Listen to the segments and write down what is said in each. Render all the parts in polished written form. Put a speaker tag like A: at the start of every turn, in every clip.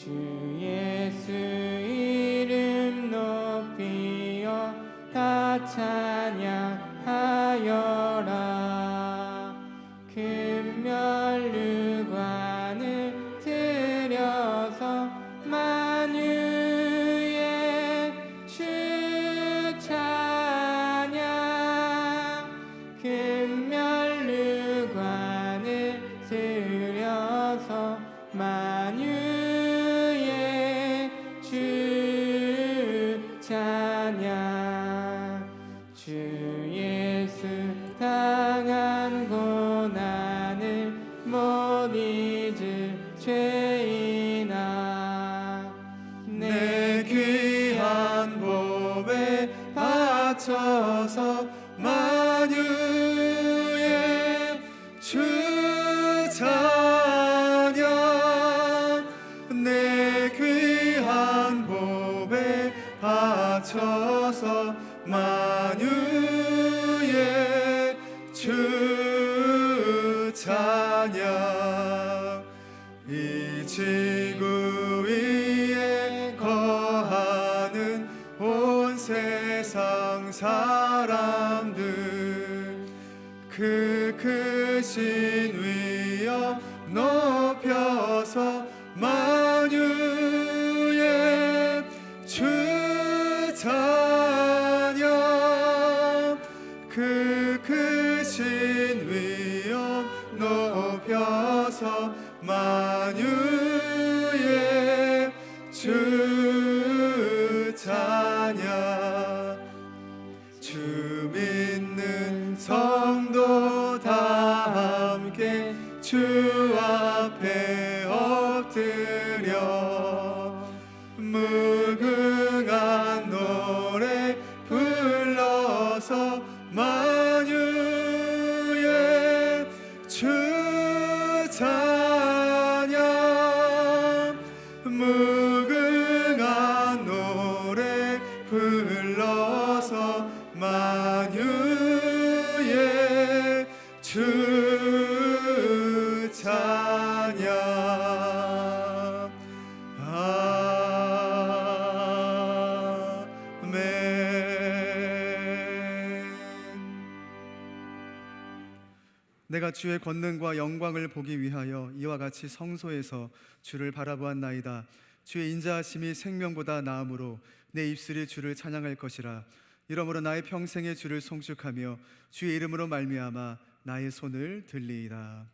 A: 주 예수 이름 높이어 다 찬양하여라. 금면류관을 들여서 만유의 주 찬양. 금면류관을 들여서 만유의 주 찬양. 주 예수 당한 고난을 못 잊을 죄인아, 내 귀한 몸에 바쳐서 만유의 주 찬양. 내 귀한 몸에 바쳐서 만유의 주 찬양. 이 지구 위에 거하는 온 세상 사람들, 그 크신 위엄 높여서 만유의 주 찬양. 그 크신 위엄 높여서 만유의 주 찬양. 주 믿는 성도 다 함께 주 앞에 엎드려 무궁한 노래 불러서 만유의 주 찬양. 무궁한 노래 불러서 만유의 주 찬양.
B: 내가 주의 권능과 영광을 보기 위하여 이와 같이 성소에서 주를 바라보았나이다. 주의 인자하심이 생명보다 나음으로 내 입술이 주를 찬양할 것이라. 이러므로 나의 평생에 주를 송축하며 주의 이름으로 말미암아 나의 손을 들리이다.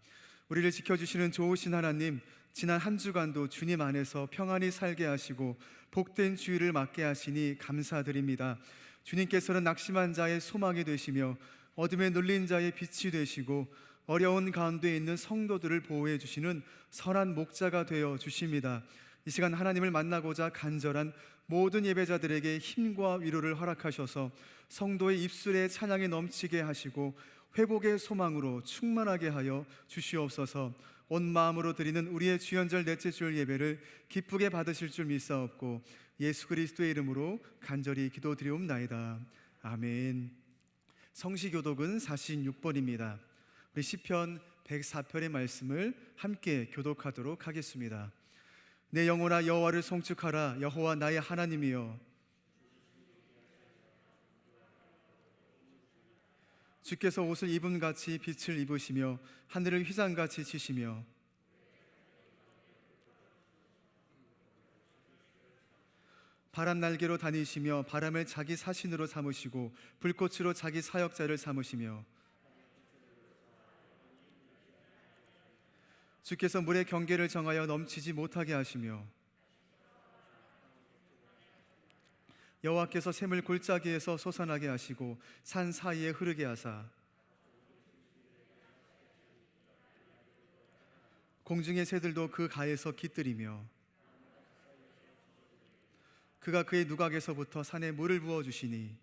B: 우리를 지켜주시는 좋으신 하나님, 지난 한 주간도 주님 안에서 평안히 살게 하시고 복된 주일을 맞게 하시니 감사드립니다. 주님께서는 낙심한 자의 소망이 되시며 어둠에 눌린 자의 빛이 되시고 어려운 가운데 있는 성도들을 보호해 주시는 선한 목자가 되어 주십니다. 이 시간 하나님을 만나고자 간절한 모든 예배자들에게 힘과 위로를 허락하셔서 성도의 입술에 찬양이 넘치게 하시고 회복의 소망으로 충만하게 하여 주시옵소서. 온 마음으로 드리는 우리의 주연절 넷째 주일 예배를 기쁘게 받으실 줄 믿사옵고 예수 그리스도의 이름으로 간절히 기도드리옵나이다. 아멘. 성시교독은 46번입니다. 우리 시편 104편의 말씀을 함께 교독하도록 하겠습니다. 내 영혼아 여호와를 송축하라. 여호와 나의 하나님이여, 주께서 옷을 입음같이 빛을 입으시며 하늘을 휘장같이 치시며 바람 날개로 다니시며 바람을 자기 사신으로 삼으시고 불꽃으로 자기 사역자를 삼으시며 주께서 물의 경계를 정하여 넘치지 못하게 하시며 여호와께서 샘을 골짜기에서 솟아나게 하시고 산 사이에 흐르게 하사 공중의 새들도 그 가에서 깃들이며 그가 그의 누각에서부터 산에 물을 부어주시니.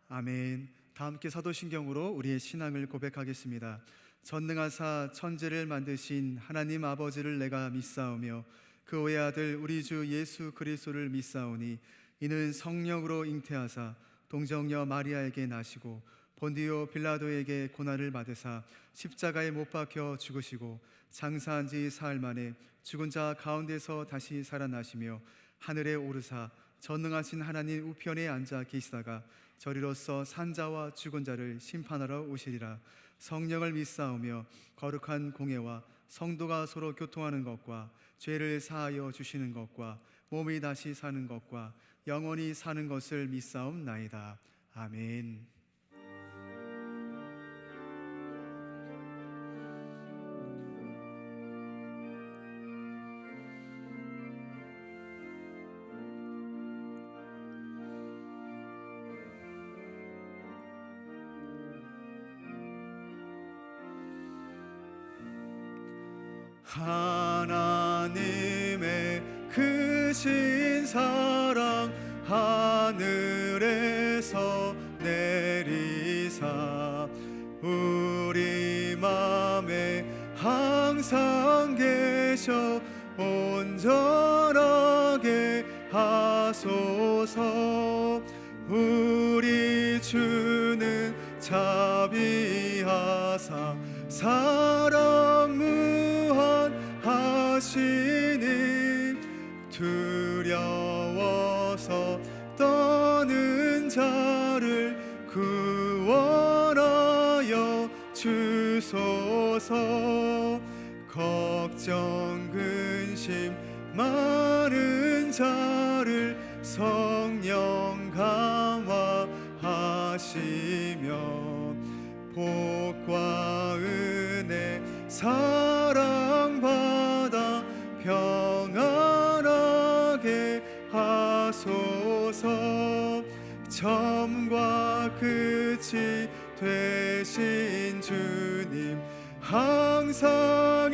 B: 아멘. 다 함께 사도신경으로 우리의 신앙을 고백하겠습니다. 전능하사 천지를 만드신 하나님 아버지를 내가 믿사오며 그 외아들 우리 주 예수 그리스도를 믿사오니 이는 성령으로 잉태하사 동정녀 마리아에게 나시고 본디오 빌라도에게 고난을 받으사 십자가에 못 박혀 죽으시고 장사한 지 사흘 만에 죽은 자 가운데서 다시 살아나시며 하늘에 오르사 전능하신 하나님 우편에 앉아 계시다가 저리로서 산자와 죽은 자를 심판하러 오시리라. 성령을 믿사오며 거룩한 공예와 성도가 서로 교통하는 것과 죄를 사하여 주시는 것과 몸이 다시 사는 것과 영원히 사는 것을 믿사옵나이다. 아멘.
A: 하나님의 크신 사랑 하늘에서 내리사 우리 맘에 항상 계셔 온전하게 하소서. 우리 주는 자비하사 사랑 무한하시니 두려워서 떠는 자를 구원하여 주소서. 걱정 근심 많은 자를 성령 감화하시며 복과 은혜 사랑받아 평안하게 하소서. 처음과 끝이 되신 주님 항상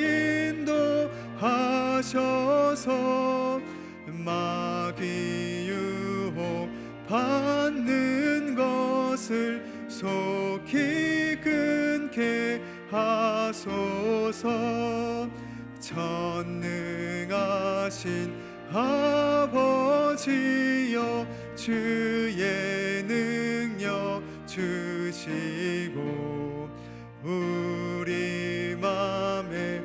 A: 인도하셔서 마귀 유혹 받는 것을 속히 끊게 하소서. 전능하신 아버지여 주의 능력 주시고 우리 맘에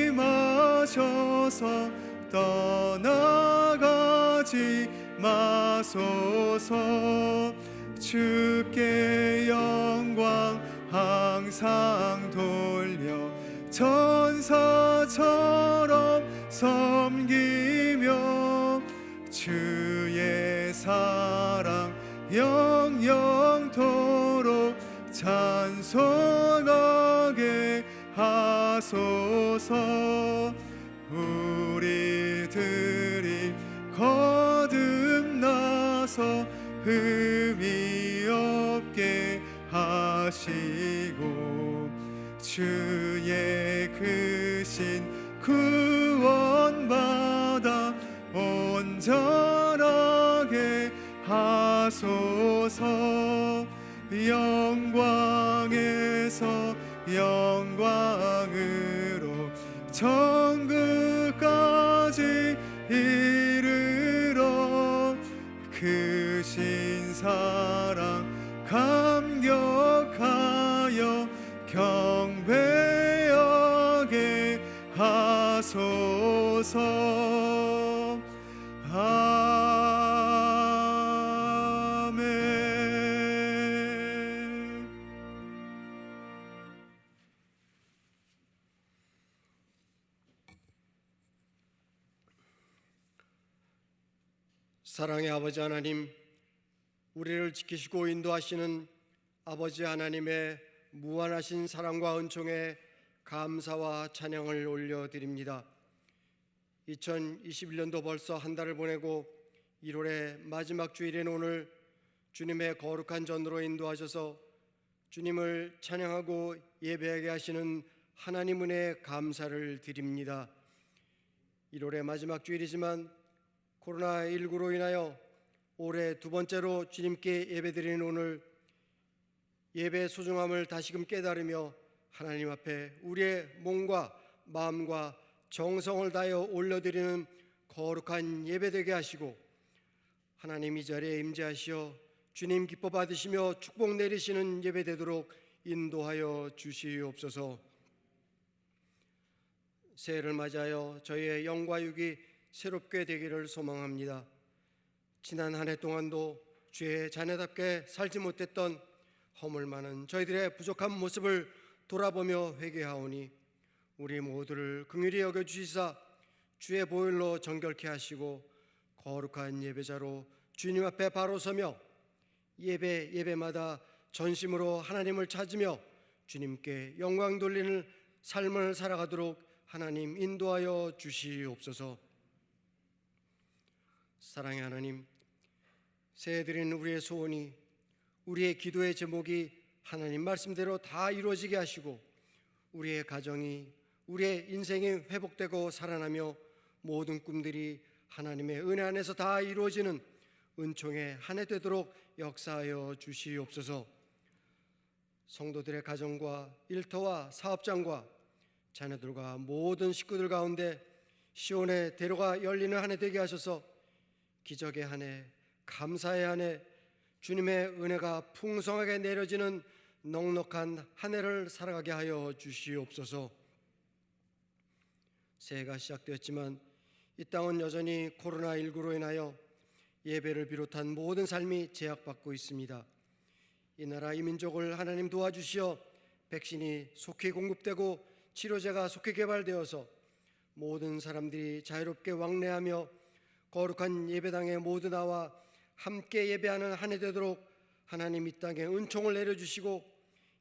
A: 임하셔서 떠나가지 마소서. 주께 영광 항상 돌려 천사처럼 섬기며 주의 사랑 영영토록 찬송하게 하소서. 우리들이 거듭나서 흠이 없게 하시고 주의 크신 구원받아 온전하게 하소서. 영광에서 영광으로 천국까지 이르러 크신 사랑 감격하여 경배하게 하소서. 아멘.
C: 사랑의 아버지 하나님, 우리를 지키시고 인도하시는 아버지 하나님의 무한하신 사랑과 은총에 감사와 찬양을 올려드립니다. 2021년도 벌써 한 달을 보내고 1월의 마지막 주일인 오늘 주님의 거룩한 전으로 인도하셔서 주님을 찬양하고 예배하게 하시는 하나님 은혜에 감사를 드립니다. 1월의 마지막 주일이지만 코로나19로 인하여 올해 두 번째로 주님께 예배드리는 오늘 예배의 소중함을 다시금 깨달으며 하나님 앞에 우리의 몸과 마음과 정성을 다하여 올려드리는 거룩한 예배되게 하시고 하나님 이 자리에 임재하시어 주님 기뻐 받으시며 축복 내리시는 예배 되도록 인도하여 주시옵소서. 새해를 맞이하여 저희의 영과 육이 새롭게 되기를 소망합니다. 지난 한 해 동안도 주의 자녀답게 살지 못했던 허물 많은 저희들의 부족한 모습을 돌아보며 회개하오니 우리 모두를 긍휼히 여겨주시사 주의 보혈로 정결케 하시고 거룩한 예배자로 주님 앞에 바로 서며 예배마다 전심으로 하나님을 찾으며 주님께 영광 돌리는 삶을 살아가도록 하나님 인도하여 주시옵소서. 사랑의 하나님, 새해 드리는 우리의 소원이, 우리의 기도의 제목이 하나님 말씀대로 다 이루어지게 하시고 우리의 가정이, 우리의 인생이 회복되고 살아나며 모든 꿈들이 하나님의 은혜 안에서 다 이루어지는 은총의 한 해 되도록 역사하여 주시옵소서. 성도들의 가정과 일터와 사업장과 자녀들과 모든 식구들 가운데 시온의 대로가 열리는 한 해 되게 하셔서 기적의 한 해, 감사의 한 해, 주님의 은혜가 풍성하게 내려지는 넉넉한 한 해를 살아가게 하여 주시옵소서. 새해가 시작되었지만 이 땅은 여전히 코로나19로 인하여 예배를 비롯한 모든 삶이 제약받고 있습니다. 이 나라 이 민족을 하나님 도와주시어 백신이 속히 공급되고 치료제가 속히 개발되어서 모든 사람들이 자유롭게 왕래하며 거룩한 예배당에 모두 나와 함께 예배하는 한 해 되도록 하나님 이 땅에 은총을 내려주시고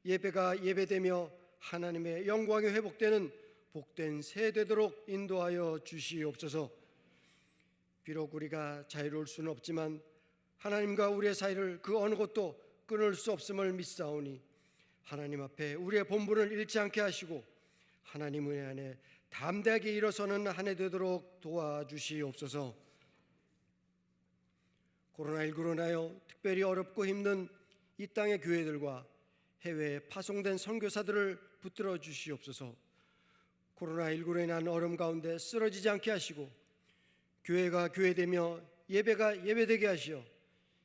C: 예배가 예배되며 하나님의 영광이 회복되는 복된 새해 되도록 인도하여 주시옵소서. 비록 우리가 자유로울 수는 없지만 하나님과 우리의 사이를 그 어느 것도 끊을 수 없음을 믿사오니 하나님 앞에 우리의 본분을 잃지 않게 하시고 하나님 은혜 안에 담대하게 일어서는 한 해 되도록 도와주시옵소서. 코로나19로 인하여 특별히 어렵고 힘든 이 땅의 교회들과 해외에 파송된 선교사들을 붙들어 주시옵소서. 코로나19로 인한 어려움 가운데 쓰러지지 않게 하시고 교회가 교회되며 예배가 예배되게 하시어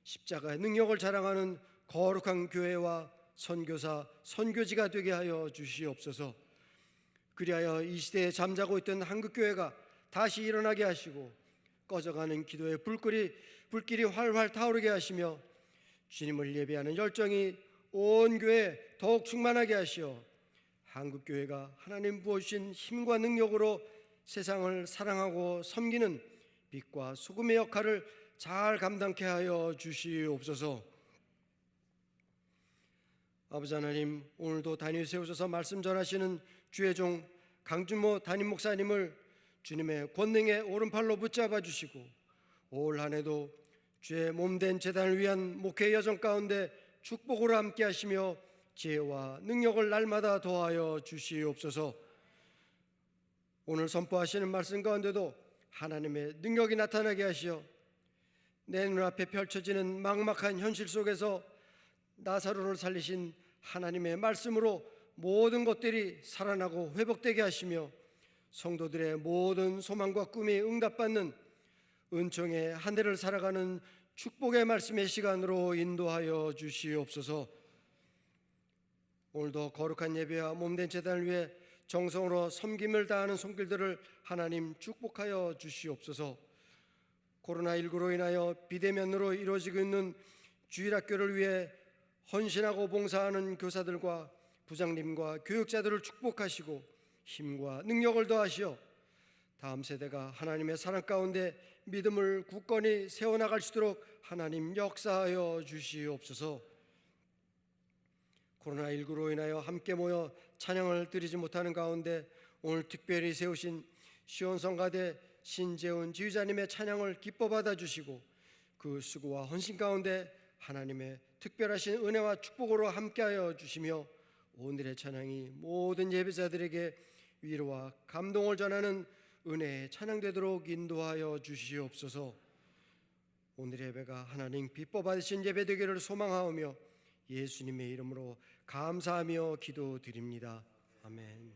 C: 십자가의 능력을 자랑하는 거룩한 교회와 선교사, 선교지가 되게 하여 주시옵소서. 그리하여 이 시대에 잠자고 있던 한국교회가 다시 일어나게 하시고 꺼져가는 기도의 불길이 활활 타오르게 하시며 주님을 예배하는 열정이 온 교회에 더욱 충만하게 하시어 한국교회가 하나님 부어주신 힘과 능력으로 세상을 사랑하고 섬기는 빛과 소금의 역할을 잘 감당케 하여 주시옵소서. 아버지 하나님, 오늘도 단위 세우셔서 말씀 전하시는 주의 종 강준모 담임 목사님을 주님의 권능의 오른팔로 붙잡아 주시고 올 한 해도 주의 몸된 제단을 위한 목회 여정 가운데 축복으로 함께 하시며 지혜와 능력을 날마다 더하여 주시옵소서. 오늘 선포하시는 말씀 가운데도 하나님의 능력이 나타나게 하시어 내 눈앞에 펼쳐지는 막막한 현실 속에서 나사로를 살리신 하나님의 말씀으로 모든 것들이 살아나고 회복되게 하시며 성도들의 모든 소망과 꿈이 응답받는 은총의 한 해를 살아가는 축복의 말씀의 시간으로 인도하여 주시옵소서. 오늘도 거룩한 예배와 몸된 제단을 위해 정성으로 섬김을 다하는 손길들을 하나님 축복하여 주시옵소서. 코로나19로 인하여 비대면으로 이루어지고 있는 주일학교를 위해 헌신하고 봉사하는 교사들과 부장님과 교육자들을 축복하시고 힘과 능력을 더하시어 다음 세대가 하나님의 사랑 가운데 믿음을 굳건히 세워나갈 수 있도록 하나님 역사하여 주시옵소서. 코로나19로 인하여 함께 모여 찬양을 드리지 못하는 가운데 오늘 특별히 세우신 시온성가대 신재훈 지휘자님의 찬양을 기뻐 받아주시고 그 수고와 헌신 가운데 하나님의 특별하신 은혜와 축복으로 함께하여 주시며 오늘의 찬양이 모든 예배자들에게 위로와 감동을 전하는 은혜의 찬양되도록 인도하여 주시옵소서. 오늘의 예배가 하나님 기뻐 받으신 예배 되기를 소망하오며 예수님의 이름으로 감사하며 기도드립니다. 아멘.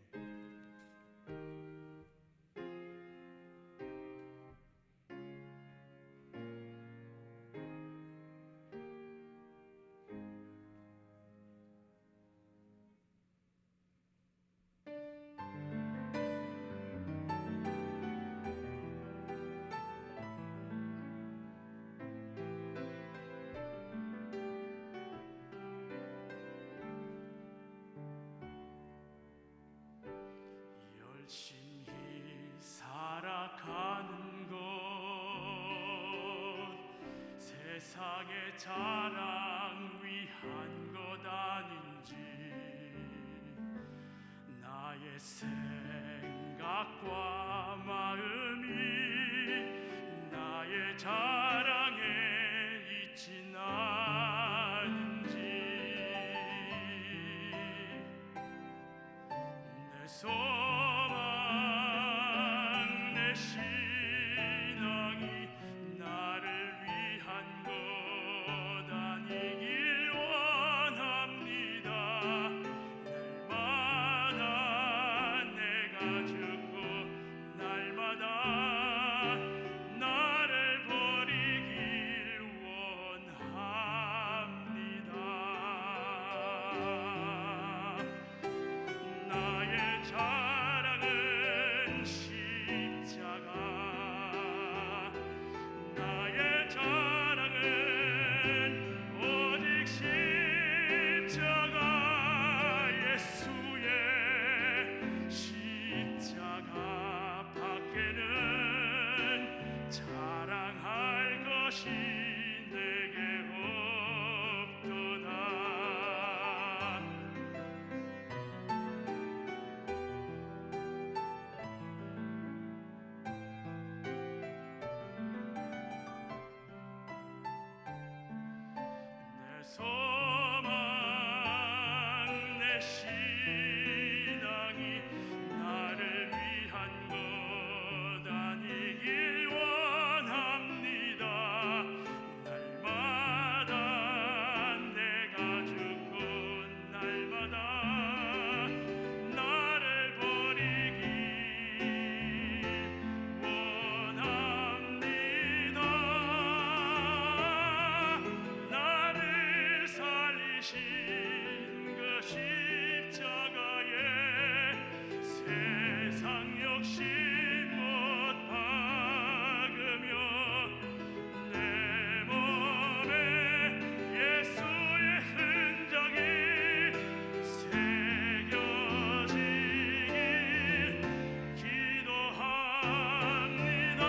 D: 세상의 자랑 위한 것 아닌지 나의 생각과 마음이 나의 자랑에 있진 않은지 내 소망 내 신앙이 나를 위한 것 아니길 원합니다. 날마다 내가 죽고 날마다 나를 버리길 원합니다. 나의 자랑은 십자가, 나의 자랑은 오직 십자가, 예수의 십자가 밖에는 자랑할 것이 내게 없도다. 내 소망 내 신앙이 나를 위한 것 아니길 원합니다. 날마다 내가 죽고 날마다 나를 버리길 원합니다. 나를 살리신 그 십자가에 세상 욕심 못 박으며 내 몸에 예수의 흔적이 새겨지길 기도합니다.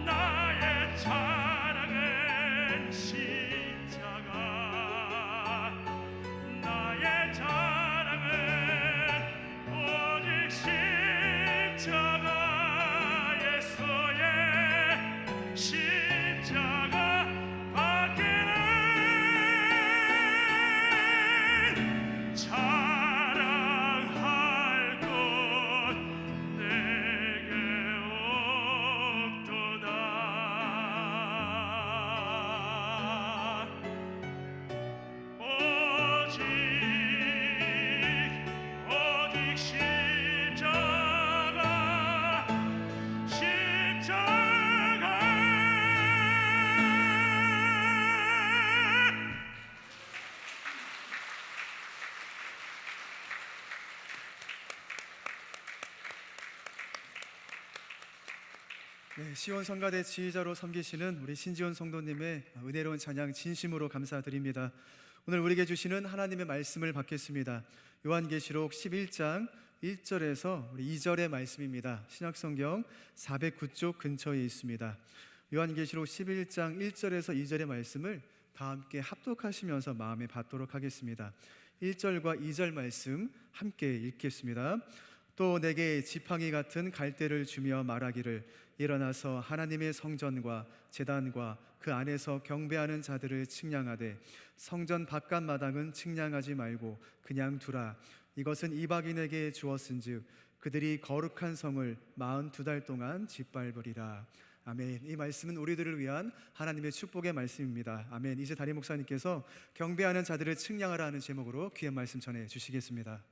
D: 나의 자랑은 십자가, 나의 자랑은 오직 십자가, 예수의 십자가 밖에는 자랑할 것 내게 없도다. 오직 십자가, 십자가.
B: 네, 시온 성가대 지휘자로 섬기시는 우리 신지훈 성도님의 은혜로운 찬양 진심으로 감사드립니다. 오늘 우리에게 주시는 하나님의 말씀을 받겠습니다. 요한계시록 11장 1절에서 우리 2절의 말씀입니다. 신약성경 409쪽 근처에 있습니다. 요한계시록 11장 1절에서 2절의 말씀을 다 함께 합독하시면서 마음에 받도록 하겠습니다. 1절과 2절 말씀 함께 읽겠습니다. 또 내게 지팡이 같은 갈대를 주며 말하기를 일어나서 하나님의 성전과 제단과 그 안에서 경배하는 자들을 측량하되 성전 바깥 마당은 측량하지 말고 그냥 두라. 이것은 이방인에게 주었은즉 그들이 거룩한 성을 42달 동안 짓밟으리라. 아멘. 이 말씀은 우리들을 위한 하나님의 축복의 말씀입니다. 아멘. 이제 다리 목사님께서 경배하는 자들을 측량하라 하는 제목으로 귀한 말씀 전해 주시겠습니다.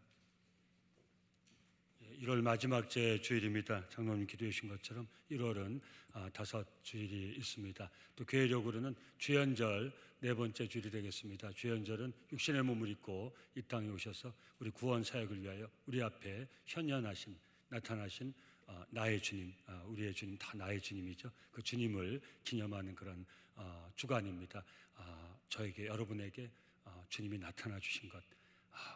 E: 1월 마지막 주일입니다. 장로님 기도해 주신 것처럼 1월은 5 주일이 있습니다. 또 교회력으로는 주연절 4번째 주일이 되겠습니다. 주연절은 육신의 몸을 입고 이 땅에 오셔서 우리 구원 사역을 위하여 우리 앞에 현현하신 나타나신 나의 주님, 우리의 주님, 다 나의 주님이죠. 그 주님을 기념하는 그런 주간입니다. 저에게, 여러분에게 주님이 나타나 주신 것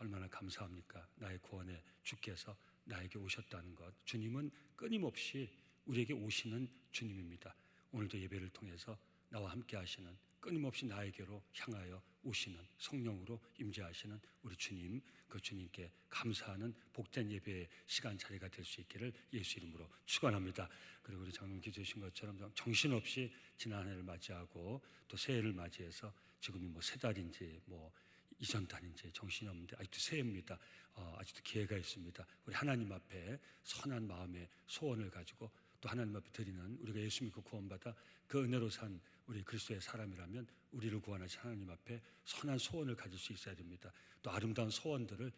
E: 얼마나 감사합니까? 나의 구원의 주께서 나에게 오셨다는 것. 주님은 끊임없이 우리에게 오시는 주님입니다. 오늘도 예배를 통해서 나와 함께 하시는, 끊임없이 나에게로 향하여 오시는, 성령으로 임재하시는 우리 주님, 그 주님께 감사하는 복된 예배의 시간 자리가 될 수 있기를 예수 이름으로 축원합니다. 그리고 우리 장로님 기도해 주신 것처럼 정신없이 지난 해를 맞이하고 또 새해를 맞이해서 지금이 뭐 세 달인지 뭐 이전 달인지 정신이 없는데 아직도 새해입니다. 아직도 기회가 있습니다. 우리 하나님 앞에 선한 마음의 소원을 가지고 또 하나님 앞에 드리는, 우리가 예수 믿고 구원받아 그 은혜로 산 우리 그리스도의 사람이라면 우리를 구원하신 하나님 앞에 선한 소원을 가질 수 있어야 됩니다. 또 아름다운 소원들을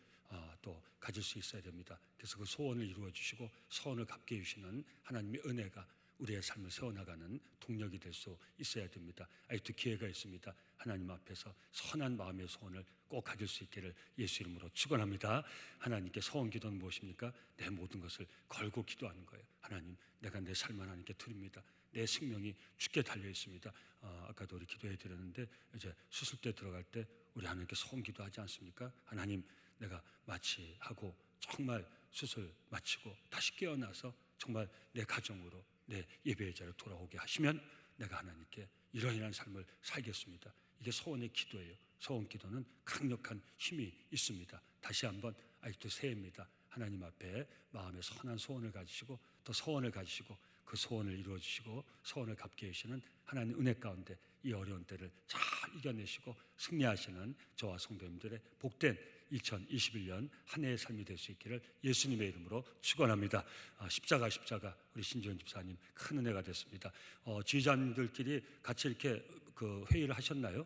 E: 또 가질 수 있어야 됩니다. 그래서 그 소원을 이루어 주시고 소원을 갚게 해주시는 하나님의 은혜가 우리의 삶을 세워나가는 동력이 될 수 있어야 됩니다. 아직도 기회가 있습니다. 하나님 앞에서 선한 마음의 소원을 꼭 가질 수 있기를 예수 이름으로 축원합니다. 하나님께 소원 기도는 무엇입니까? 내 모든 것을 걸고 기도하는 거예요. 하나님, 내가 내 삶을 하나님께 드립니다. 내 생명이 주께 달려 있습니다. 아까도 우리 기도해 드렸는데 이제 수술대 들어갈 때 우리 하나님께 소원 기도하지 않습니까? 하나님, 내가 마취하고 정말 수술 마치고 다시 깨어나서 정말 내 가정으로 내 예배의 자리로 돌아오게 하시면 내가 하나님께 이러이러한 삶을 살겠습니다. 이게 소원의 기도예요. 소원 기도는 강력한 힘이 있습니다. 다시 한번, 아직도 새해입니다. 하나님 앞에 마음의 선한 소원을 가지시고 또 소원을 가지시고 그 소원을 이루어 주시고 소원을 갚게 해주시는 하나님 은혜 가운데 이 어려운 때를 잘 이겨내시고 승리하시는 저와 성도님들의 복된 2021년 한 해의 삶이 될 수 있기를 예수님의 이름으로 축원합니다. 십자가 우리 신지원 집사님 큰 은혜가 됐습니다. 지휘자님들끼리 같이 이렇게 그 회의를 하셨나요?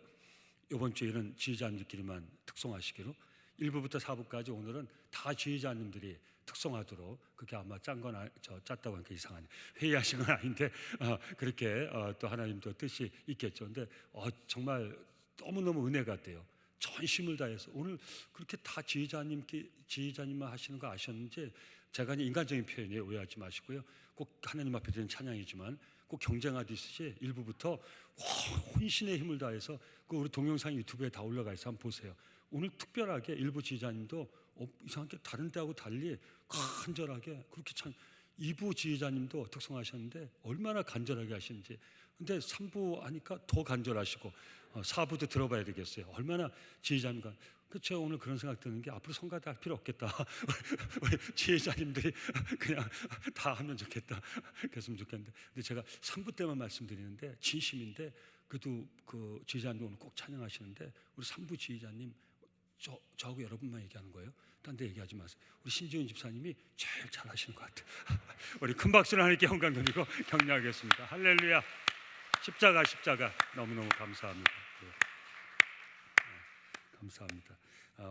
E: 이번 주에는 지휘자님들끼리만 특송하시기로 1부부터 4부까지 오늘은 다 지휘자님들이 특송하도록, 그게 아마 짰다고 하니까 이상하네. 회의하신 건 아닌데 그렇게 또 하나님도 뜻이 있겠죠. 근데 정말 너무너무 은혜가 돼요. 전심을 다해서 오늘 그렇게 다 지휘자님만 하시는 거 아셨는지, 제가 인간적인 표현이에요. 오해하지 마시고요. 꼭 하나님 앞에 드리는 찬양이지만 꼭 경쟁하듯이 1부부터 혼신의 힘을 다해서 그 우리 동영상 유튜브에 다 올라가 있어 한번 보세요. 오늘 특별하게 일부 지휘자님도 이상하게 다른 때하고 달리 간절하게 그렇게 2부 지휘자님도 특성하셨는데 얼마나 간절하게 하시는지. 근데 3부 하니까 더 간절하시고 4부도 들어봐야 되겠어요. 얼마나 지휘자님과. 그렇죠. 오늘 그런 생각 드는 게 앞으로 성가대 할 필요 없겠다. 우리 지휘자님들이 그냥 다 하면 좋겠다. 그랬으면 좋겠는데. 근데 제가 3부 때만 말씀드리는데 진심인데, 그래도 그 지휘자님 오늘 꼭 찬양하시는데 우리 3부 지휘자님 저하고 여러분만 얘기하는 거예요. 딴 데 얘기하지 마세요. 우리 신지훈 집사님이 제일 잘하시는 것 같아요. 우리 큰 박수로 하나님께 영광 드리고 격려하겠습니다. 할렐루야. 십자가 너무너무 감사합니다. 감사합니다.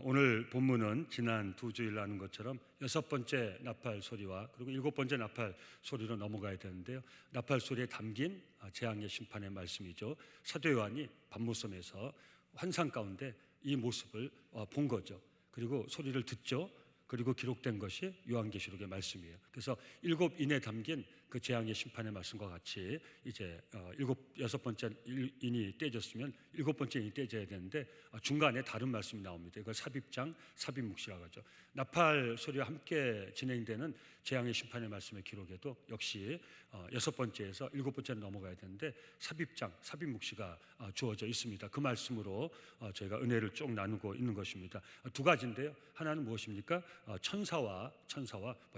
E: 오늘 본문은 지난 2주일 나눈 것처럼 6번째 나팔 소리와 그리고 7번째 나팔 소리로 넘어가야 되는데요. 나팔 소리에 담긴 재앙의 심판의 말씀이죠. 사도 요한이 밤모섬에서 환상 가운데 이 모습을 본 거죠. 그리고 소리를 듣죠. 그리고 기록된 것이 요한계시록의 말씀이에요. 그래서 7인에 담긴 그 재앙의 심판의 말씀과 같이 이제 6번째 인이 떼졌으면 7번째 인이 떼져야 되는데 중간에 다른 말씀이 나옵니다. 이걸 삽입장, 삽입묵시라고 하죠. 나팔 소리와 함께 진행되는 재앙의 심판의 말씀의 기록에도 역시 6번째에서 7번째로 넘어가야 되는데 삽입장, 삽입묵시가 주어져 있습니다. 그 말씀으로 저희가 은혜를 쭉 나누고 있는 것입니다. 두 가지인데요. 하나는 무엇입니까? 천사와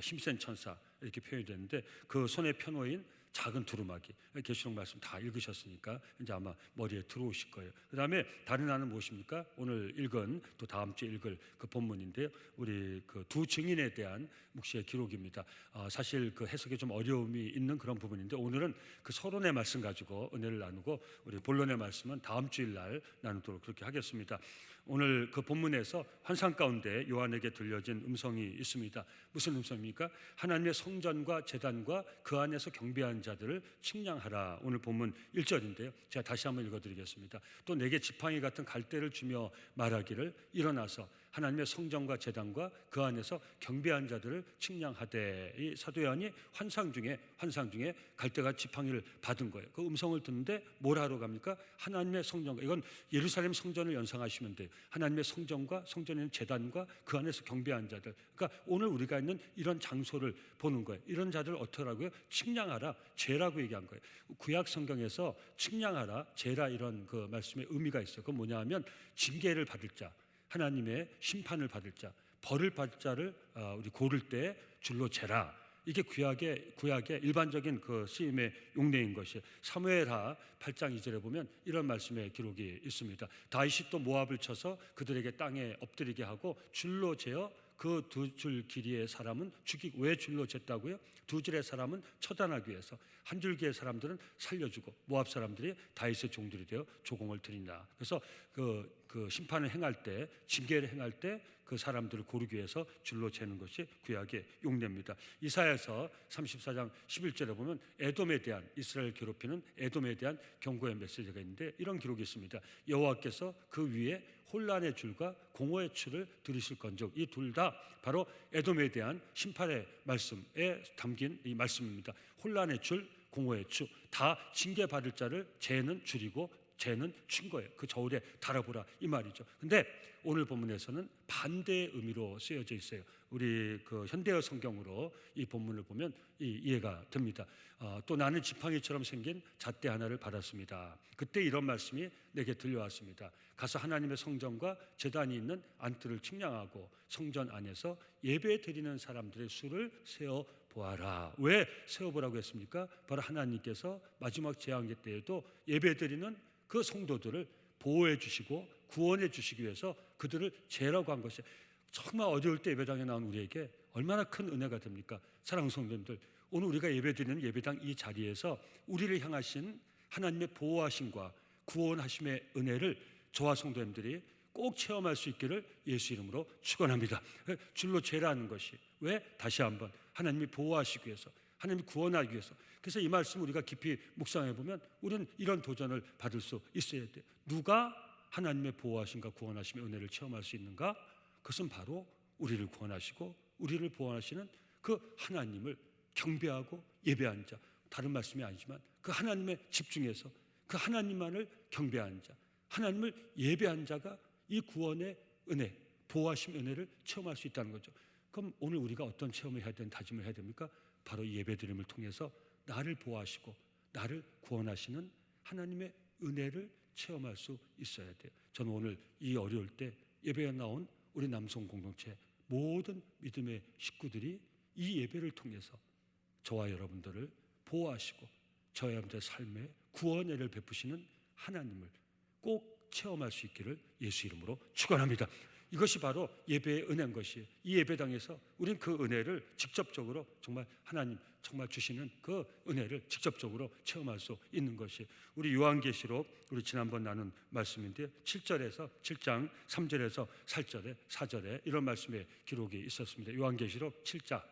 E: 힘센 천사 이렇게 표현이 되는데, 그 손에 펴놓인 작은 두루마기, 계시록 말씀 다 읽으셨으니까 이제 아마 머리에 들어오실 거예요. 그 다음에 다른 하나는 무엇입니까? 오늘 읽은, 또 다음 주에 읽을 그 본문인데요. 우리 그 두 증인에 대한 묵시의 기록입니다. 사실 그 해석에 좀 어려움이 있는 그런 부분인데, 오늘은 그 서론의 말씀 가지고 은혜를 나누고 우리 본론의 말씀은 다음 주일 날 나누도록 그렇게 하겠습니다. 오늘 그 본문에서 환상 가운데 요한에게 들려진 음성이 있습니다. 무슨 음성입니까? 하나님의 성전과 제단과 그 안에서 경배하는 자들을 측량하라. 오늘 본문 1절인데요. 제가 다시 한번 읽어드리겠습니다. 또 내게 지팡이 같은 갈대를 주며 말하기를 일어나서 하나님의 성전과 제단과 그 안에서 경배한 자들을 측량하되, 이 사도 요한이 환상 중에 갈대가 지팡이를 받은 거예요. 그 음성을 듣는데 뭘 하러 갑니까? 하나님의 성전과, 이건 예루살렘 성전을 연상하시면 돼요. 하나님의 성전과 성전에 있는 제단과 그 안에서 경배한 자들, 그러니까 오늘 우리가 있는 이런 장소를 보는 거예요. 이런 자들을 어떠라고요? 측량하라, 재라고 얘기한 거예요. 구약 성경에서 측량하라, 재라, 이런 그 말씀의 의미가 있어요. 그건 뭐냐 하면 징계를 받을 자, 하나님의 심판을 받을 자, 벌을 받을 자를 우리 고를 때 줄로 재라. 이게 구약의 일반적인 그 쓰임의 용례인 것이에요. 사무엘하 8장 2절에 보면 이런 말씀의 기록이 있습니다. 다윗이 또 모압을 쳐서 그들에게 땅에 엎드리게 하고 줄로 재어 그 두 줄 길이의 사람은 죽이고, 왜 줄로 쟀다고요? 두 줄의 사람은 처단하기 위해서, 한 줄기의 사람들은 살려주고, 모압 사람들이 다윗의 종들이 되어 조공을 드린다. 그래서 그 심판을 행할 때, 징계를 행할 때 그 사람들을 고르기 위해서 줄로 재는 것이 구약의 용례입니다. 이사야서 34장 11절에 보면 에돔에 대한, 이스라엘 괴롭히는 에돔에 대한 경고의 메시지가 있는데 이런 기록이 있습니다. 여호와께서 그 위에 혼란의 줄과 공허의 추를 들으실 건즉, 이 둘 다 바로 에돔에 대한 심판의 말씀에 담긴 이 말씀입니다. 혼란의 줄, 공허의 추, 다 징계받을 자를 재는 줄이고 재는 춘 거예요. 그 저울에 달아보라, 이 말이죠. 근데 오늘 본문에서는 반대의 의미로 쓰여져 있어요. 우리 그 현대어 성경으로 이 본문을 보면 이해가 됩니다. 또 나는 지팡이처럼 생긴 잣대 하나를 받았습니다. 그때 이런 말씀이 내게 들려왔습니다. 가서 하나님의 성전과 제단이 있는 안뜰을 측량하고 성전 안에서 예배 드리는 사람들의 수를 세어 보아라. 왜 세어보라고 했습니까? 바로 하나님께서 마지막 재앙의 때에도 예배 드리는 그 성도들을 보호해 주시고 구원해 주시기 위해서 그들을 재라고 한 것이, 정말 어려울 때 예배당에 나온 우리에게 얼마나 큰 은혜가 됩니까? 사랑하는 성도님들, 오늘 우리가 예배드리는 예배당 이 자리에서 우리를 향하신 하나님의 보호하심과 구원하심의 은혜를 저와 성도님들이 꼭 체험할 수 있기를 예수 이름으로 축원합니다. 줄로 재라는 것이 왜? 다시 한번 하나님이 보호하시기 위해서, 하나님이 구원하기 위해서. 그래서 이 말씀 우리가 깊이 묵상해 보면 우리는 이런 도전을 받을 수 있어야 돼요. 누가 하나님의 보호하심과 구원하심의 은혜를 체험할 수 있는가? 그것은 바로 우리를 구원하시고 우리를 보호하시는 그 하나님을 경배하고 예배한 자, 다른 말씀이 아니지만 그 하나님에 집중해서 그 하나님만을 경배한 자, 하나님을 예배한 자가 이 구원의 은혜, 보호하심 은혜를 체험할 수 있다는 거죠. 그럼 오늘 우리가 어떤 체험을 해야 되는, 다짐을 해야 됩니까? 바로 예배드림을 통해서 나를 보호하시고 나를 구원하시는 하나님의 은혜를 체험할 수 있어야 돼요. 저는 오늘 이 어려울 때 예배에 나온 우리 남성 공동체 모든 믿음의 식구들이 이 예배를 통해서 저와 여러분들을 보호하시고 저와 여러분들의 삶에 구원의 은혜를 베푸시는 하나님을 꼭 체험할 수 있기를 예수 이름으로 축원합니다. 이것이 바로 예배의 은혜인 것이에요. 이 예배당에서 우리는 그 은혜를 직접적으로, 정말 하나님 정말 주시는 그 은혜를 직접적으로 체험할 수 있는 것이, 우리 요한계시록 우리 지난번 나눈 말씀인데 7장 3절에서 4절에 이런 말씀의 기록이 있었습니다. 요한계시록 7장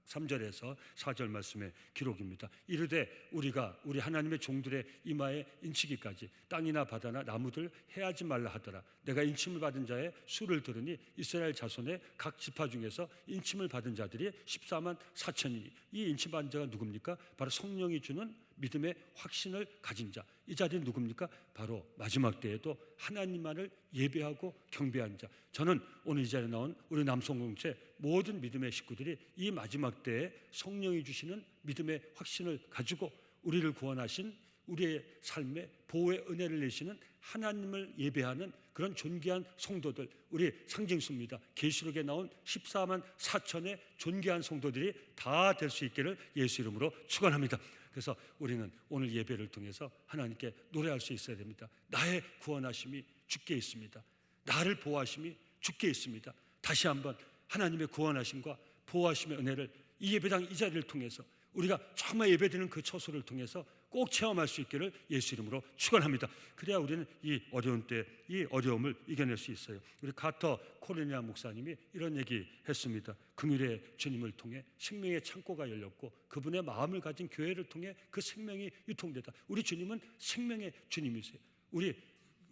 E: 3절에서 4절 말씀의 기록입니다. 이르되 우리가 우리 하나님의 종들의 이마에 인치기까지 땅이나 바다나 나무들 해하지 말라 하더라. 내가 인침을 받은 자의 수를 들으니 이스라엘 자손의 각 지파 중에서 인침을 받은 자들이 14만 4천이니, 이 인침 받은 자가 누굽니까? 바로 성령이 주는 믿음의 확신을 가진 자. 이 자들이 누굽니까? 바로 마지막 때에도 하나님만을 예배하고 경배한 자. 저는 오늘 이 자리에 나온 우리 남성공동체 모든 믿음의 식구들이 이 마지막 때에 성령이 주시는 믿음의 확신을 가지고 우리를 구원하신, 우리의 삶에 보호의 은혜를 내시는 하나님을 예배하는 그런 존귀한 성도들, 우리 상징수입니다. 계시록에 나온 14만 4천의 존귀한 성도들이 다 될 수 있기를 예수 이름으로 축원합니다. 그래서 우리는 오늘 예배를 통해서 하나님께 노래할 수 있어야 됩니다. 나의 구원하심이 주께 있습니다. 나를 보호하심이 주께 있습니다. 다시 한번 하나님의 구원하심과 보호하심의 은혜를 이 예배당 이 자리를 통해서 우리가 정말 예배드리는 그 처소를 통해서 꼭 체험할 수 있기를 예수 이름으로 축원합니다. 그래야 우리는 이 어려운 때 이 어려움을 이겨낼 수 있어요. 우리 카터 콜리니아 목사님이 이런 얘기 했습니다. 긍휼의 주님을 통해 생명의 창고가 열렸고 그분의 마음을 가진 교회를 통해 그 생명이 유통되다. 우리 주님은 생명의 주님이세요. 우리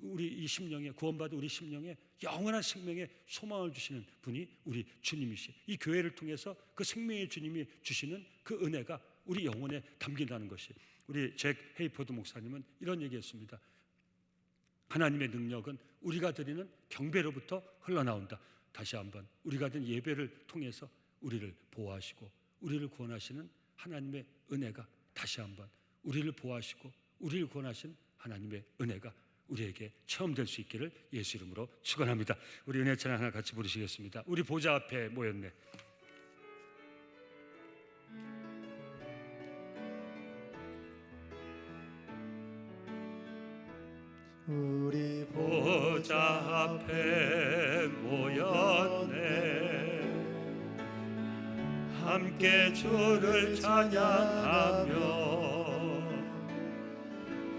E: 우리 이 심령에 구원받은 우리 심령에 영원한 생명의 소망을 주시는 분이 우리 주님이시. 이 교회를 통해서 그 생명의 주님이 주시는 그 은혜가 우리 영혼에 담긴다는 것이. 우리 잭 헤이포드 목사님은 이런 얘기했습니다. 하나님의 능력은 우리가 드리는 경배로부터 흘러나온다. 다시 한번 우리가 드린 예배를 통해서 우리를 보호하시고 우리를 구원하시는 하나님의 은혜가 다시 한번 우리를 보호하시고 우리를 구원하신 하나님의 은혜가 우리에게 체험될 수 있기를 예수 이름으로 축원합니다. 우리 은혜 찬양 하나 같이 부르시겠습니다. 우리 보좌 앞에 모였네.
A: 우리
E: 보좌 앞에 모였네. 함께 주를 찬양하며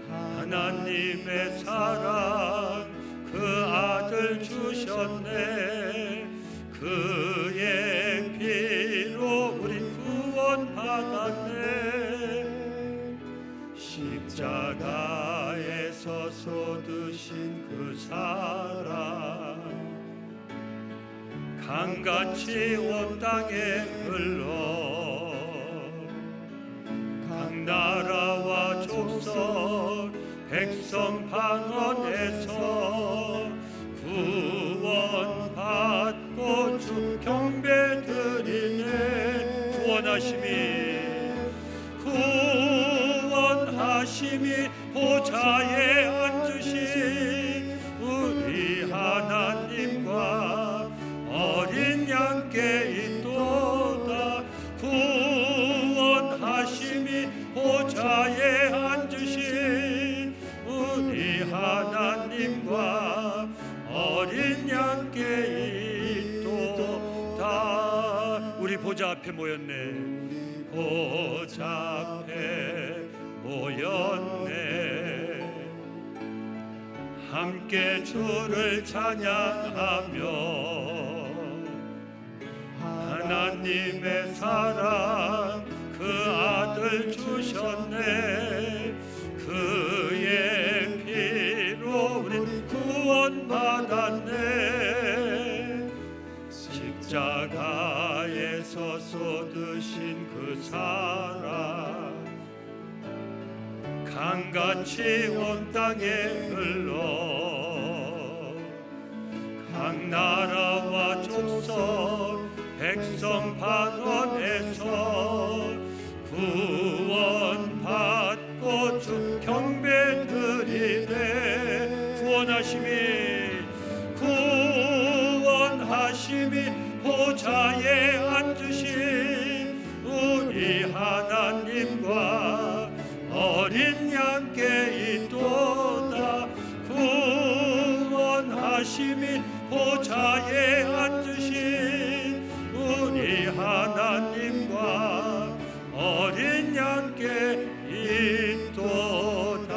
E: 하나님의 사랑 그 아들 주셨네. 그의 피로 우리 구원받았네. 십자가에서 쏟으신 그 사랑 강같이 온 땅에 흘러 각 나라와 족속 백성 방언에서 구원받고 주 경배드리네. 구원하심이 보좌에 앉으신 우리 하나님과 어린 양께 있도다. 구원하심이 보좌에 앉으신 우리 하나님과 어린 양께 있도다. 우리 보좌 앞에 모였네. 보좌 앞에 모였네. 함께 주를 찬양하며 하나님의 사랑 그 아들 주셨네. 그의 피로 우리 구원받았네. 십자가에서 쏟으신 그 사랑 강같이 온 땅에 흘러 각 나라와 족속 백성 방언에서 구원받고 주 경배드리네. 구원하심이 보좌에 앉으신 우리 하나님과 어린 양께 있도다. 구원하심이 보좌에 앉으신 우리 하나님과 어린 양께 있도다.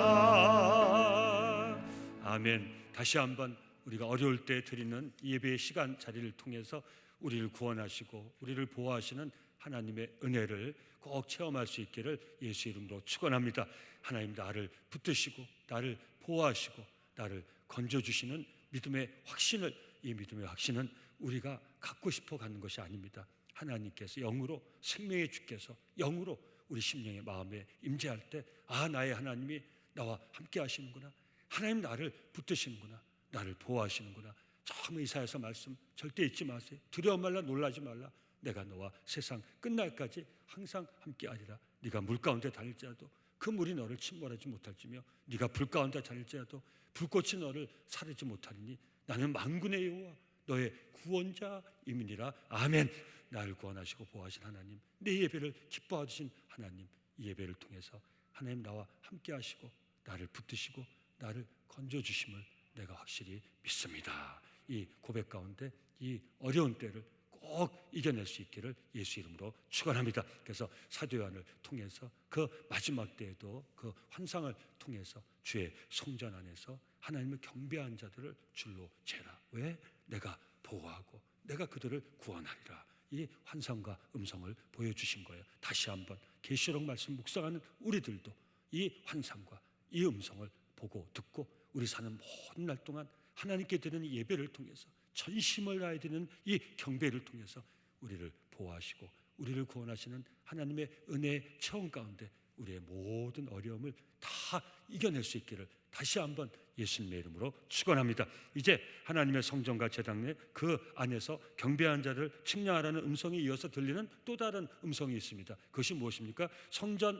E: 아멘. 다시 한번 우리가 어려울 때 드리는 예배의 시간 자리를 통해서 우리를 구원하시고 우리를 보호하시는 하나님의 은혜를 꼭 체험할 수 있기를 예수 이름으로 축원합니다. 하나님 나를 붙드시고 나를 보호하시고 나를 건져주시는 믿음의 확신을, 이 믿음의 확신은 우리가 갖고 싶어 가는 것이 아닙니다. 하나님께서 영으로, 생명의 주께서 영으로 우리 심령의 마음에 임재할 때, 아, 나의 하나님이 나와 함께 하시는구나, 하나님 나를 붙드시는구나, 나를 보호하시는구나. 처음 이사야서 말씀 절대 잊지 마세요. 두려워 말라, 놀라지 말라. 내가 너와 세상 끝날까지 항상 함께하리라. 네가 물 가운데 다닐지라도 그 물이 너를 침몰하지 못할지며 네가 불 가운데 다닐지라도 불꽃이 너를 사르지 못하리니 나는 만군의 여호와 너의 구원자임이니라. 아멘. 나를 구원하시고 보호하신 하나님, 내 예배를 기뻐해 주신 하나님, 이 예배를 통해서 하나님 나와 함께 하시고 나를 붙드시고 나를 건져주심을 내가 확실히 믿습니다. 이 고백 가운데 이 어려운 때를 꼭 이겨낼 수 있기를 예수 이름으로 축원합니다. 그래서 사도 요한을 통해서 그 마지막 때에도 그 환상을 통해서 주의 성전 안에서 하나님을 경배한 자들을 줄로 재라. 왜? 내가 보호하고 내가 그들을 구원하리라. 이 환상과 음성을 보여주신 거예요. 다시 한번 계시록 말씀 묵상하는 우리들도 이 환상과 이 음성을 보고 듣고 우리 사는 모든 날 동안 하나님께 드리는 예배를 통해서 전심을 다해 드리는 이 경배를 통해서 우리를 보호하시고 우리를 구원하시는 하나님의 은혜의 체험 가운데 우리의 모든 어려움을 다 이겨낼 수 있기를 다시 한번 예수님의 이름으로 축원합니다. 이제 하나님의 성전과 제단 내 그 안에서 경배한 자를 측량하라는 음성이 이어서 들리는 또 다른 음성이 있습니다. 그것이 무엇입니까? 성전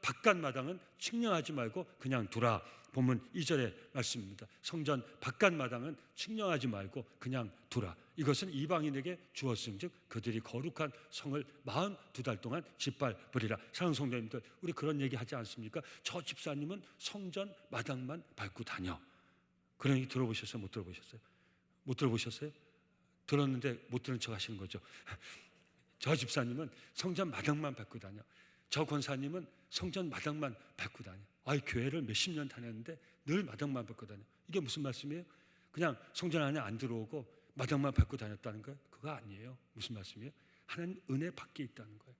E: 바깥 마당은 측량하지 말고 그냥 두라. 본문 2절의 말씀입니다. 성전 바깥 마당은 측량하지 말고 그냥 두라. 이것은 이방인에게 주었은즉 그들이 거룩한 성을 42달 동안 짓밟으리라. 사랑하는 성도님들, 우리 그런 얘기 하지 않습니까? 저 집사님은 성전 마당만 밟고 다녀. 그런 얘기 들어보셨어요? 못 들어보셨어요? 못 들어보셨어요? 들었는데 못 들은 척 하시는 거죠. 저 집사님은 성전 마당만 밟고 다녀. 저 권사님은 성전 마당만 밟고 다녀. 교회를 몇십 년 다녔는데 늘 마당만 밟고 다녀. 이게 무슨 말씀이에요? 그냥 성전 안에 안 들어오고 마당만 밟고 다녔다는 거예요? 그거 아니에요. 무슨 말씀이에요? 하나님 은혜 밖에 있다는 거예요.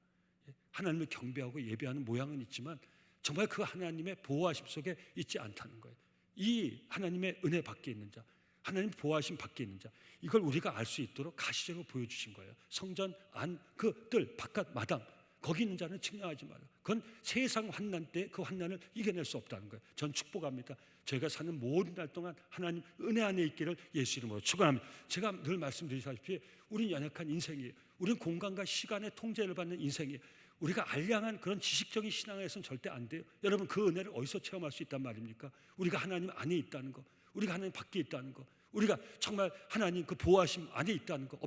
E: 하나님을 경배하고 예배하는 모양은 있지만 정말 그 하나님의 보호하심 속에 있지 않다는 거예요. 이 하나님의 은혜 밖에 있는 자, 하나님 보호하심 밖에 있는 자, 이걸 우리가 알 수 있도록 가시적으로 보여주신 거예요. 성전 안 그 뜰 바깥 마당 거기 있는 자는 측량하지 말라. 그건 세상 환난 때 그 환난을 이겨낼 수 없다는 거예요. 전 축복합니다. 저희가 사는 모든 날 동안 하나님 은혜 안에 있기를 예수 이름으로 축원합니다. 제가 늘 말씀드리다시피 우린 연약한 인생이에요. 우린 공간과 시간의 통제를 받는 인생이에요. 우리가 알량한 그런 지식적인 신앙에서는 절대 안 돼요. 여러분, 그 은혜를 어디서 체험할 수 있단 말입니까? 우리가 하나님 안에 있다는 거, 우리가 하나님 밖에 있다는 거, 우리가 정말 하나님 그 보호하심 안에 있다는 거,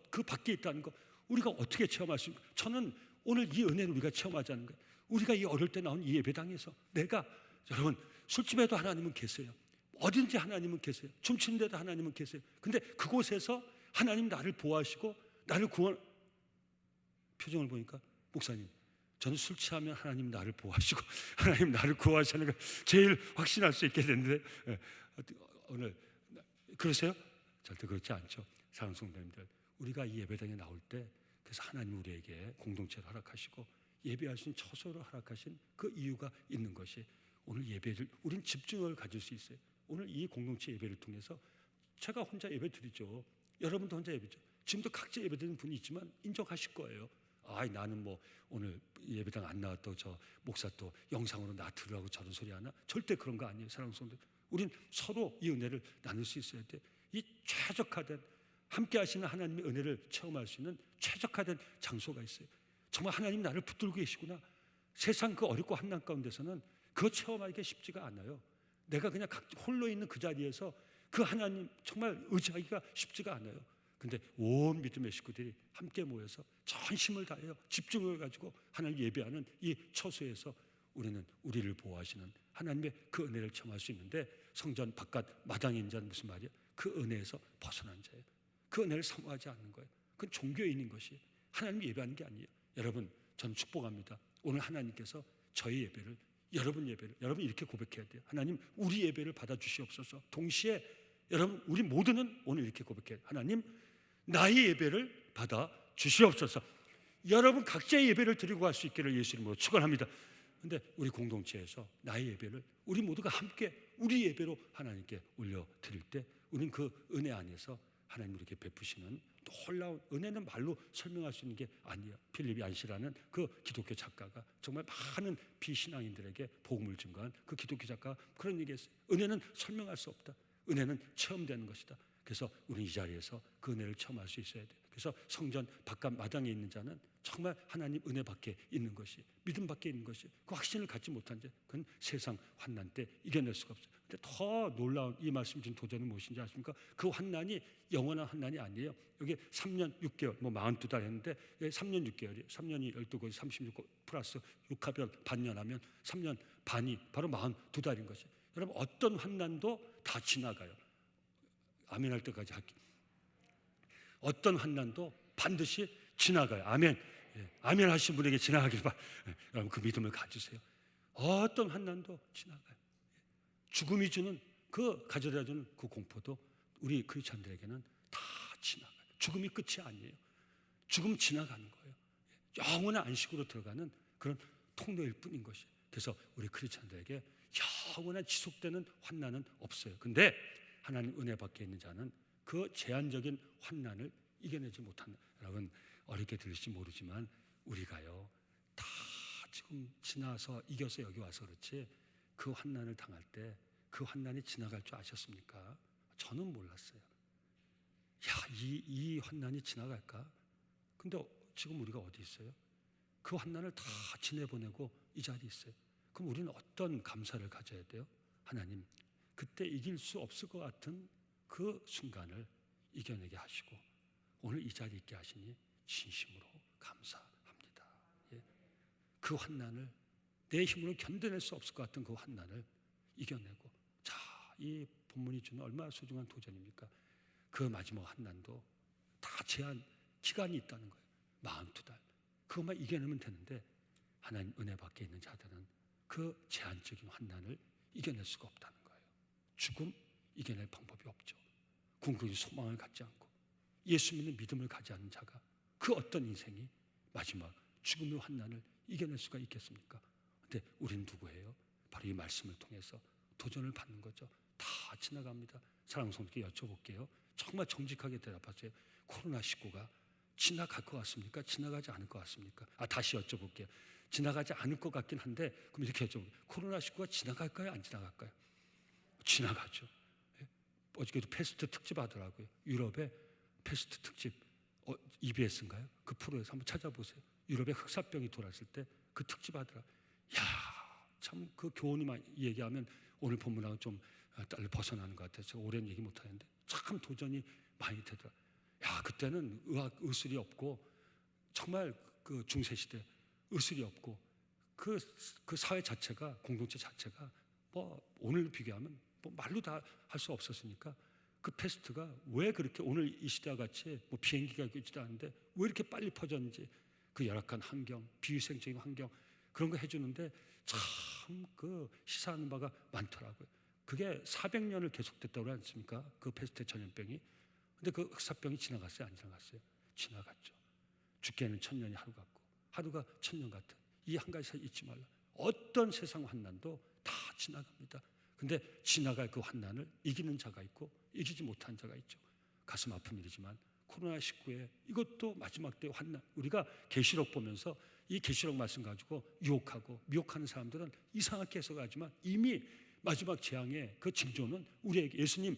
E: 그 밖에 있다는 거, 우리가 어떻게 체험할 수 있습니까? 저는 오늘 이 은혜를 우리가 체험하자는 거예요. 우리가 이 어릴 때 나온 이 예배당에서 여러분, 술집에도 하나님은 계세요. 어딘지 하나님은 계세요. 춤추는 데도 하나님은 계세요. 근데 그곳에서 하나님 나를 보호하시고 나를 구원. 표정을 보니까 목사님, 저는 술 취하면 하나님 나를 보호하시고 하나님 나를 구원하시는 걸 제일 확신할 수 있게 됐는데, 오늘 그러세요? 절대 그렇지 않죠. 사랑하는 성도님들, 우리가 이 예배당에 나올 때 그래서 하나님 우리에게 공동체를 허락하시고 예배할 수 있는 처소를 허락하신 그 이유가 있는 것이, 오늘 예배를 우린 집중을 가질 수 있어요. 오늘 이 공동체 예배를 통해서 제가 혼자 예배 드리죠. 여러분도 혼자 예배죠. 지금도 각자 예배 드리는 분이 있지만 인정하실 거예요. 나는 뭐 오늘 예배당 안 나왔다고 저 목사 또 영상으로 나 들으라고 저런 소리 하나? 절대 그런 거 아니에요. 사랑하는 성도들, 우린 서로 이 은혜를 나눌 수 있어야 돼. 이 최적화된 함께 하시는 하나님의 은혜를 체험할 수 있는 최적화된 장소가 있어요. 정말 하나님 나를 붙들고 계시구나. 세상 그 어렵고 한난 가운데서는 그거 체험하기가 쉽지가 않아요. 내가 그냥 홀로 있는 그 자리에서 그 하나님 정말 의지하기가 쉽지가 않아요. 근데 온 믿음의 식구들이 함께 모여서 전심을 다해요. 집중을 가지고 하나님 예배하는 이 처소에서 우리는 우리를 보호하시는 하나님의 그 은혜를 체험할 수 있는데, 성전 바깥 마당인 자는 무슨 말이에요? 그 은혜에서 벗어난 자예요. 그 은혜를 사모하지 않는 거예요. 그건 종교인인 것이 하나님 예배하는 게 아니에요. 여러분, 저는 축복합니다. 오늘 하나님께서 저희 예배를, 여러분 예배를, 여러분 이렇게 고백해야 돼요. 하나님, 우리 예배를 받아주시옵소서. 동시에 여러분, 우리 모두는 오늘 이렇게 고백해요. 하나님, 나의 예배를 받아주시옵소서. 여러분 각자의 예배를 드리고 갈 수 있기를 예수 이름으로 축원합니다. 그런데 우리 공동체에서 나의 예배를 우리 모두가 함께 우리 예배로 하나님께 올려드릴 때, 우리는 그 은혜 안에서 하나님 우리에게 베푸시는 놀라운 은혜는 말로 설명할 수 있는 게 아니에요. 필립 얀시라는 그 기독교 작가가 정말 많은 비신앙인들에게 복음을 증거한 그 기독교 작가가 그런 얘기했어요. 은혜는 설명할 수 없다. 은혜는 체험되는 것이다. 그래서 우리는 이 자리에서 그 은혜를 체험할 수 있어야 돼요. 그래서 성전 바깥 마당에 있는 자는 정말 하나님 은혜 밖에 있는 것이, 믿음 밖에 있는 것이, 그 확신을 갖지 못한 자, 그건 세상 환난 때 이겨낼 수가 없어요. 근데 더 놀라운 이 말씀 중 도전은 무엇인지 아십니까? 그 환난이 영원한 환난이 아니에요. 여기 3년 6개월, 42달 했는데 3년 6개월이에요. 3년이 12거지 36거 플러스 6하별 반년하면 3년 반이 바로 42달인 것이에요. 여러분, 어떤 환난도 다 지나가요. 아멘 할 때까지 할게요. 어떤 환난도 반드시 지나가요. 아멘. 아멘 하신 분에게 지나가길 바랍니다. 여러분, 그 믿음을 가지세요. 어떤 환난도 지나가요. 죽음이 주는 그 가져다 주는 그 공포도 우리 크리스찬들에게는 다 지나가요. 죽음이 끝이 아니에요. 죽음 지나가는 거예요. 영원한 안식으로 들어가는 그런 통로일 뿐인 것이에요. 그래서 우리 크리스찬들에게 영원한 지속되는 환난은 없어요. 근데 하나님 은혜 밖에 있는 자는 그 제한적인 환난을 이겨내지 못한다. 여러분 어렵게 들릴지 모르지만 우리가요 다 지금 지나서 이겨서 여기 와서 그렇지 그 환난을 당할 때 그 환난이 지나갈 줄 아셨습니까? 저는 몰랐어요. 이 환난이 지나갈까? 근데 지금 우리가 어디 있어요? 그 환난을 다 지내보내고 이 자리에 있어요. 그럼 우리는 어떤 감사를 가져야 돼요? 하나님, 그때 이길 수 없을 것 같은 그 순간을 이겨내게 하시고 오늘 이 자리에 있게 하시니 진심으로 감사합니다. 예. 그 환난을 내 힘으로 견뎌낼 수 없을 것 같은 그 환난을 이겨내고, 자, 이 본문이 주는 얼마나 소중한 도전입니까? 그 마지막 환난도 다 제한 기간이 있다는 거예요. 42달. 그것만 이겨내면 되는데 하나님 은혜 밖에 있는 자들은 그 제한적인 환난을 이겨낼 수가 없다는 거예요. 죽음 이겨낼 방법이 없죠. 궁극의 소망을 갖지 않고 예수 믿는 믿음을 가지 않는 자가 그 어떤 인생이 마지막 죽음의 환난을 이겨낼 수가 있겠습니까? 근데 우리는 누구예요? 바로 이 말씀을 통해서 도전을 받는 거죠. 다 지나갑니다. 사랑하는 성도께 여쭤볼게요. 정말 정직하게 대답하세요. 코로나19가 지나갈 것 같습니까? 지나가지 않을 것 같습니까? 다시 여쭤볼게요. 지나가지 않을 것 같긴 한데 그럼 이렇게 여쭤볼게요. 코로나19가 지나갈까요? 안 지나갈까요? 지나가죠. 어저께도 패스트 특집 하더라고요. 유럽의 패스트 특집 EBS인가요? 그 프로에서 한번 찾아보세요. 유럽에 흑사병이 돌았을 때 그 특집 하더라고요. 참 그 교훈이 많이 얘기하면 오늘 본문하고 좀 벗어나는 것 같아서 오랜 얘기 못 하는데 참 도전이 많이 되더라고요. 그때는 의술이 없고 정말 그 중세시대 의술이 없고 그 사회 자체가 공동체 자체가 뭐 오늘 비교하면 뭐 말로 다 할 수 없었으니까 그 패스트가 왜 그렇게 오늘 이 시대와 같이 뭐 비행기가 있지도 않은데 왜 이렇게 빨리 퍼졌는지 그 열악한 환경, 비위생적인 환경 그런 거 해주는데 참 그 시사하는 바가 많더라고요. 그게 400년을 계속됐다고 그러지 않습니까? 그 패스트 전염병이. 근데 그 흑사병이 지나갔어요? 안 지나갔어요? 지나갔죠. 죽게는 1000년이 하루 같고 하루가 1000년 같은 이 한 가지 잊지 말라. 어떤 세상 환난도 다 지나갑니다. 근데 지나갈 그 환난을 이기는 자가 있고 이기지 못한 자가 있죠. 가슴 아픈 일이지만 코로나19에 이것도 마지막 때 환난. 우리가 계시록 보면서 이 계시록 말씀 가지고 유혹하고 미혹하는 사람들은 이상하게 해석하지만 이미 마지막 재앙의 그 징조는 우리에게 예수님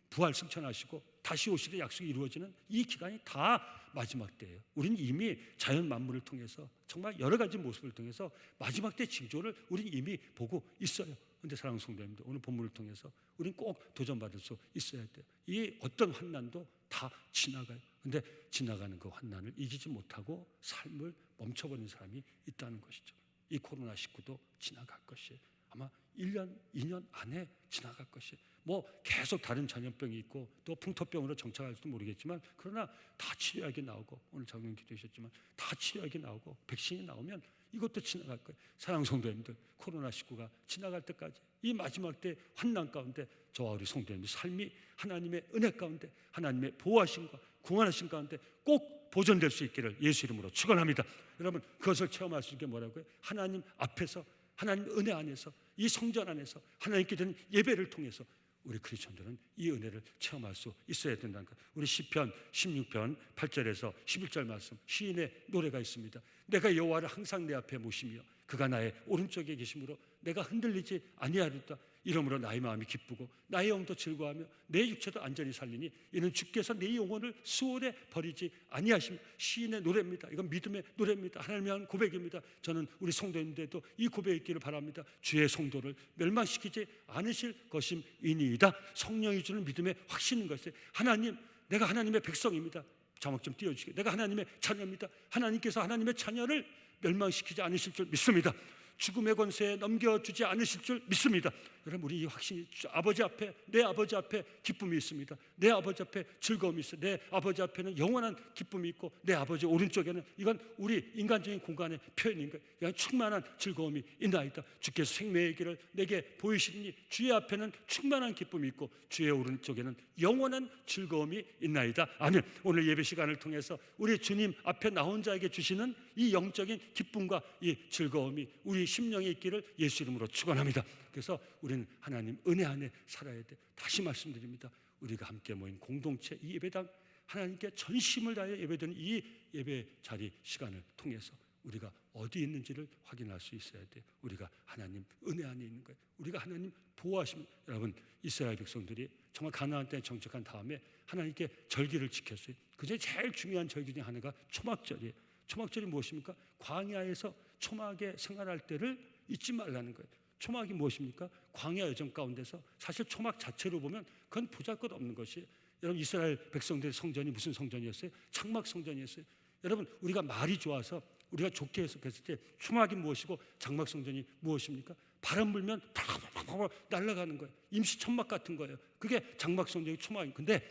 E: 부활 승천하시고 다시 오시게 약속이 이루어지는 이 기간이 다 마지막 때예요. 우리는 이미 자연 만물을 통해서 정말 여러 가지 모습을 통해서 마지막 때 징조를 우리는 이미 보고 있어요. 그런데 사랑하는 성도님들, 오늘 본문을 통해서 우리는 꼭 도전받을 수 있어야 돼요. 이 어떤 환난도 다 지나가요. 근데 지나가는 그 환난을 이기지 못하고 삶을 멈춰버린 사람이 있다는 것이죠. 이 코로나19도 지나갈 것이에요. 아마 1년, 2년 안에 지나갈 것이에요. 뭐 계속 다른 전염병이 있고 또 풍토병으로 정착할지도 모르겠지만 그러나 다 치료약이 나오고 오늘 장로님 기도하셨지만 다 치료약이 나오고 백신이 나오면 이것도 지나갈 거예요. 사랑하는 성도님들, 코로나19가 지나갈 때까지 이 마지막 때 환난 가운데 저와 우리 성도님들 삶이 하나님의 은혜 가운데 하나님의 보호하심과 구원하심 가운데 꼭 보존될 수 있기를 예수 이름으로 축원합니다. 여러분 그것을 체험할 수 있게 뭐라고요? 하나님 앞에서 하나님 은혜 안에서 이 성전 안에서 하나님께 드리는 예배를 통해서 우리 크리스천들은 이 은혜를 체험할 수 있어야 된다는 것. 우리 시편 16편 8절에서 11절 말씀 시인의 노래가 있습니다. 내가 여호와를 항상 내 앞에 모시며 그가 나의 오른쪽에 계심으로 내가 흔들리지 아니하리다. 이러므로 나의 마음이 기쁘고 나의 영도 즐거워하며 내 육체도 안전히 살리니 이는 주께서 내 영혼을 수월에 버리지 아니하심. 시인의 노래입니다. 이건 믿음의 노래입니다. 하나님을 향한 고백입니다. 저는 우리 성도님들도 이 고백이 있기를 바랍니다. 주의 성도를 멸망시키지 않으실 것임이니이다. 성령이 주는 믿음의 확신인 것이에요. 하나님, 내가 하나님의 백성입니다. 자막 좀 띄워주시게. 내가 하나님의 자녀입니다. 하나님께서 하나님의 자녀를 멸망시키지 않으실 줄 믿습니다. 죽음의 권세에 넘겨주지 않으실 줄 믿습니다. 여러분 우리 이 확신이 아버지 앞에 내 아버지 앞에 기쁨이 있습니다. 내 아버지 앞에 즐거움이 있어요. 내 아버지 앞에는 영원한 기쁨이 있고 내 아버지 오른쪽에는 이건 우리 인간적인 공간의 표현인 거예요. 그냥 충만한 즐거움이 있나이다. 주께서 생명의 길을 내게 보이시니 주의 앞에는 충만한 기쁨이 있고 주의 오른쪽에는 영원한 즐거움이 있나이다. 아멘. 오늘 예배 시간을 통해서 우리 주님 앞에 나온 자에게 주시는 이 영적인 기쁨과 이 즐거움이 우리 심령에 있기를 예수 이름으로 축원합니다. 그래서 우리는 하나님 은혜 안에 살아야 돼. 다시 말씀드립니다. 우리가 함께 모인 공동체 이 예배당, 하나님께 전심을 다해 예배드리는 이 예배 자리 시간을 통해서 우리가 어디 있는지를 확인할 수 있어야 돼요. 우리가 하나님 은혜 안에 있는 거예요. 우리가 하나님 보호하시면, 여러분 이스라엘 백성들이 정말 가나안 땅에 정착한 다음에 하나님께 절기를 지켰어요. 그중에 제일 중요한 절기 중에 하나가 초막절이에요. 초막절이 무엇입니까? 광야에서 초막에 생활할 때를 잊지 말라는 거예요. 초막이 무엇입니까? 광야 여정 가운데서 사실 초막 자체로 보면 그건 보잘것없는 것이에요. 여러분 이스라엘 백성들의 성전이 무슨 성전이었어요? 장막 성전이었어요. 여러분 우리가 말이 좋아서 우리가 좋게 해석했을 때 초막이 무엇이고 장막 성전이 무엇입니까? 바람 불면 팍팍팍 날아가는 거예요. 임시 천막 같은 거예요. 그게 장막 성전이 초막이. 근데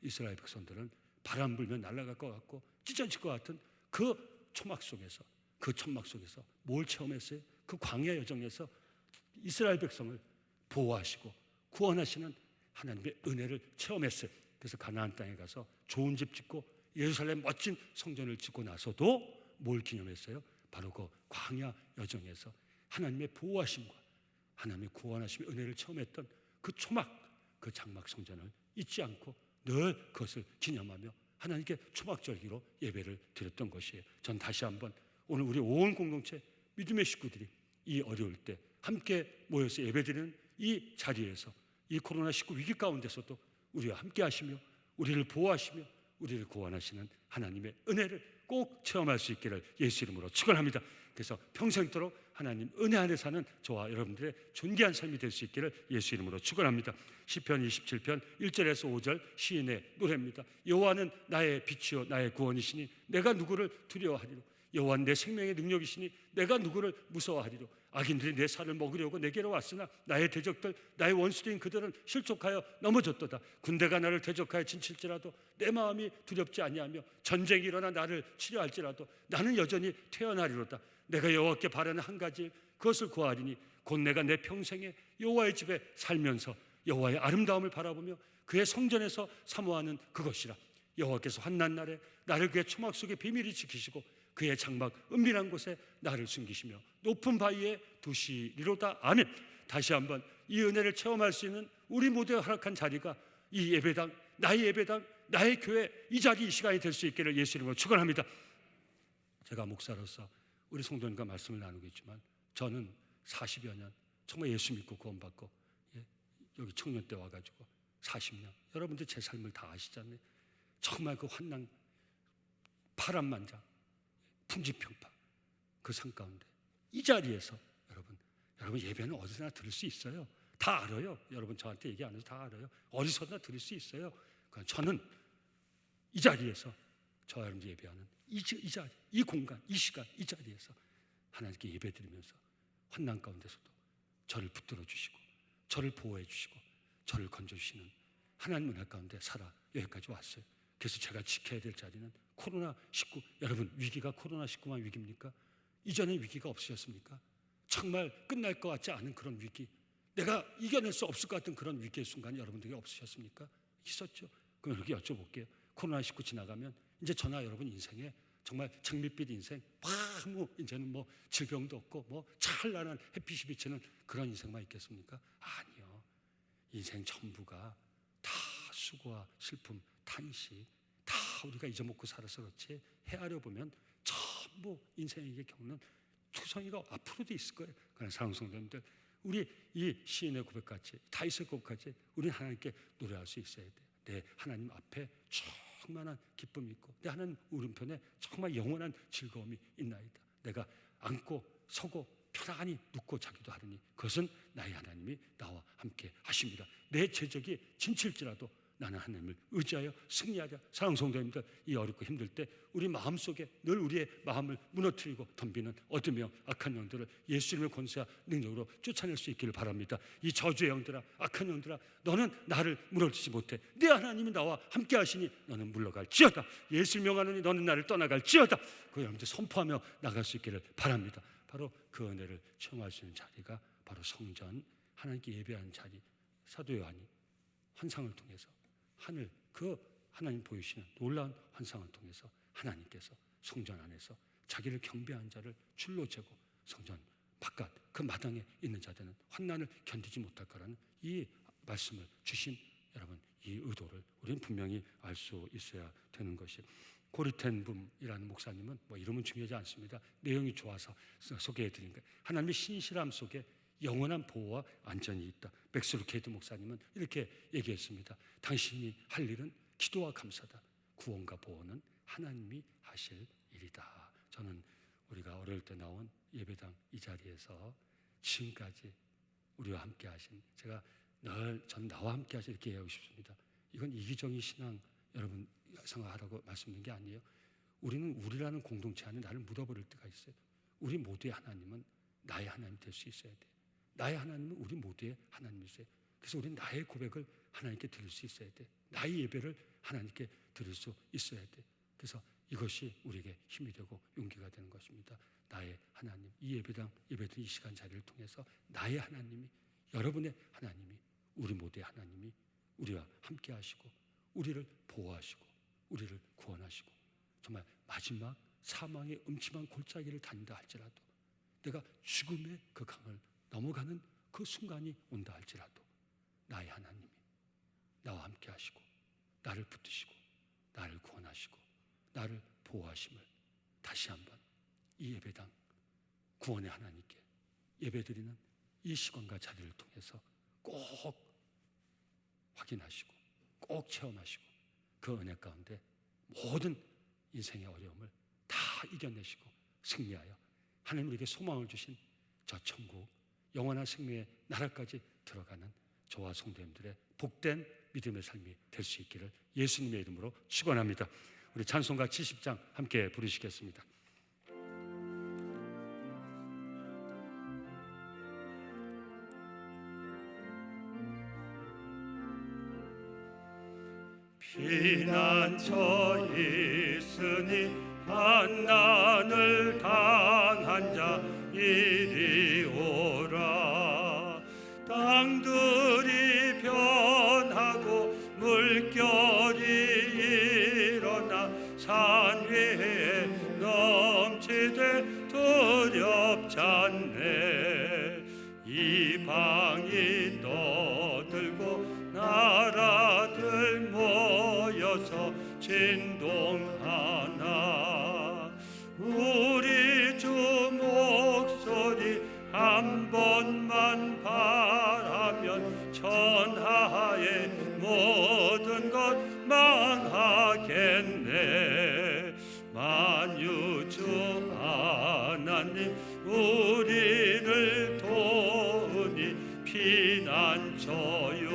E: 이스라엘 백성들은 바람 불면 날아갈 것 같고 찢어질 것 같은 그 초막 속에서, 그 천막 속에서 뭘 체험했어요? 그 광야 여정에서 이스라엘 백성을 보호하시고 구원하시는 하나님의 은혜를 체험했어요. 그래서 가나안 땅에 가서 좋은 집 짓고 예루살렘 멋진 성전을 짓고 나서도 뭘 기념했어요? 바로 그 광야 여정에서 하나님의 보호하심과 하나님의 구원하심의 은혜를 체험했던 그 초막, 그 장막 성전을 잊지 않고 늘 그것을 기념하며 하나님께 초막절기로 예배를 드렸던 것이에요. 전 다시 한번 오늘 우리 온 공동체 믿음의 식구들이 이 어려울 때 함께 모여서 예배드리는 이 자리에서 이 코로나19 위기 가운데서도 우리와 함께 하시며 우리를 보호하시며 우리를 구원하시는 하나님의 은혜를 꼭 체험할 수 있기를 예수 이름으로 축원합니다. 그래서 평생토록 하나님 은혜 안에 사는 저와 여러분들의 존귀한 삶이 될 수 있기를 예수 이름으로 축원합니다. 시편 27편 1절에서 5절 시인의 노래입니다. 여호와는 나의 빛이요 나의 구원이시니 내가 누구를 두려워하리요. 여호와는 내 생명의 능력이시니 내가 누구를 무서워하리요. 악인들이 내 살을 먹으려고 내게로 왔으나 나의 대적들 나의 원수된 그들은 실족하여 넘어졌도다. 군대가 나를 대적하여 진칠지라도 내 마음이 두렵지 아니하며 전쟁이 일어나 나를 치료할지라도 나는 여전히 태어나리로다. 내가 여호와께 바라는 한 가지 그것을 구하리니 곧 내가 내 평생에 여호와의 집에 살면서 여호와의 아름다움을 바라보며 그의 성전에서 사모하는 그것이라. 여호와께서 환난 날에 나를 그의 초막 속에 비밀히 지키시고 그의 장막 은밀한 곳에 나를 숨기시며 높은 바위에 두시리로다. 아멘. 다시 한번 이 은혜를 체험할 수 있는 우리 모두의 허락한 자리가 이 예배당, 나의 예배당, 나의 교회 이 자리 이 시간이 될 수 있기를 예수 이름으로 축원합니다. 제가 목사로서 우리 성도님과 말씀을 나누고 있지만 저는 40여 년 정말 예수 믿고 구원받고 여기 청년 때 와가지고 40년 여러분들 제 삶을 다 아시잖아요. 정말 그 환난 파란만장 풍지평파 그 산 가운데 이 자리에서 여러분 예배는 어디서나 들을 수 있어요. 다 알아요. 여러분 저한테 얘기 안 해서 다 알아요. 어디서나 들을 수 있어요. 그러니까 저는 이 자리에서 저와 여러분들 예배하는 이 자리, 이 공간, 이 시간, 이 자리에서 하나님께 예배드리면서 환난 가운데서도 저를 붙들어 주시고 저를 보호해 주시고 저를 건져주시는 하나님 은혜 가운데 살아 여기까지 왔어요. 그래서 제가 지켜야 될 자리는 코로나19. 여러분 위기가 코로나19만 위기입니까? 이전에 위기가 없으셨습니까? 정말 끝날 것 같지 않은 그런 위기, 내가 이겨낼 수 없을 것 같은 그런 위기의 순간이 여러분들에게 없으셨습니까? 있었죠. 그럼 이렇게 여쭤볼게요. 코로나19 지나가면 이제 저나 여러분 인생에 정말 장밋빛 인생, 아무 이제는 뭐 질병도 없고 뭐 찬란한 햇빛이 비치는 그런 인생만 있겠습니까? 아니요. 인생 전부가 다 수고와 슬픔, 탄식, 다 우리가 잊어먹고 살아서 그렇지 헤아려 보면 전부 인생에게 겪는 투성이가 앞으로도 있을 거예요. 그러나 사랑하는 성도님들, 우리 이 시인의 고백같이 다윗의 고백같이 우리는 하나님께 노래할 수 있어야 돼요. 내 하나님 앞에 충만한 기쁨이 있고 내 하나님 오른편에 정말 영원한 즐거움이 있나이다. 내가 앉고 서고 편안히 눕고 자기도 하느니 그것은 나의 하나님이 나와 함께 하십니다. 내 제적이 진칠지라도 나는 하나님을 의지하여 승리하자. 사랑하는 성도님들, 이 어렵고 힘들 때 우리 마음속에 늘 우리의 마음을 무너뜨리고 덤비는 어둠의 악한 영들을 예수 이름의 권세와 능력으로 쫓아낼 수 있기를 바랍니다. 이 저주의 영들아, 악한 영들아, 너는 나를 무너뜨리지 못해. 내 하나님이 나와 함께 하시니 너는 물러갈지어다. 예수를 명하노니 너는 나를 떠나갈지어다. 그 여러분들 선포하며 나갈 수 있기를 바랍니다. 바로 그 은혜를 체험할 수 있는 자리가 바로 성전, 하나님께 예배하는 자리. 사도 요한이 환상을 통해서 하늘, 그 하나님 보이시는 놀라운 환상을 통해서 하나님께서 성전 안에서 자기를 경배한 자를 줄로 재고 성전 바깥 그 마당에 있는 자들은 환난을 견디지 못할 거라는 이 말씀을 주신 여러분 이 의도를 우리는 분명히 알 수 있어야 되는 것이 고리텐붐이라는 목사님은 뭐 이름은 중요하지 않습니다. 내용이 좋아서 소개해드린 거예요. 하나님의 신실함 속에 영원한 보호와 안전이 있다. 맥스루케이드 목사님은 이렇게 얘기했습니다. 당신이 할 일은 기도와 감사다. 구원과 보호는 하나님이 하실 일이다. 저는 우리가 어릴 때 나온 예배당 이 자리에서 지금까지 우리와 함께 하신 제가 늘 전 나와 함께 하시 이렇게 얘기하고 싶습니다. 이건 이기정의 신앙 여러분 생각하라고 말씀드린 게 아니에요. 우리는 우리라는 공동체 안에 나를 묻어버릴 때가 있어요. 우리 모두의 하나님은 나의 하나님 될 수 있어야 돼. 나의 하나님은 우리 모두의 하나님이세요. 그래서 우리는 나의 고백을 하나님께 드릴 수 있어야 돼. 나의 예배를 하나님께 드릴 수 있어야 돼. 그래서 이것이 우리에게 힘이 되고 용기가 되는 것입니다. 나의 하나님, 이 예배당 예배드린 이 시간 자리를 통해서 나의 하나님이 여러분의 하나님이 우리 모두의 하나님이 우리와 함께 하시고 우리를 보호하시고 우리를 구원하시고 정말 마지막 사망의 음침한 골짜기를 다닌다 할지라도 내가 죽음의 그 강을 넘어가는 그 순간이 온다 할지라도 나의 하나님이 나와 함께 하시고 나를 붙드시고 나를 구원하시고 나를 보호하심을 다시 한번 이 예배당 구원의 하나님께 예배드리는 이 시간과 자리를 통해서 꼭 확인하시고 꼭 체험하시고 그 은혜 가운데 모든 인생의 어려움을 다 이겨내시고 승리하여 하나님 우리에게 소망을 주신 저 천국 영원한 생명의 나라까지 들어가는 저와 성도님들의 복된 믿음의 삶이 될 수 있기를 예수님의 이름으로 축원합니다. 우리 찬송가 70장 함께 부르시겠습니다.
D: 피난처 있으니 환난을 당한 자 이리 오라. 땅들이 변하고 물결이 일어나 산 위에 넘치되 두렵지 않네. 이방이 떠들고 나라들 모여서 진동하나 우리 주 목소리 한 번만 바라면 천하의 모든 것 망하겠네. 만유주 하나님 우리를 도우니 피난처요.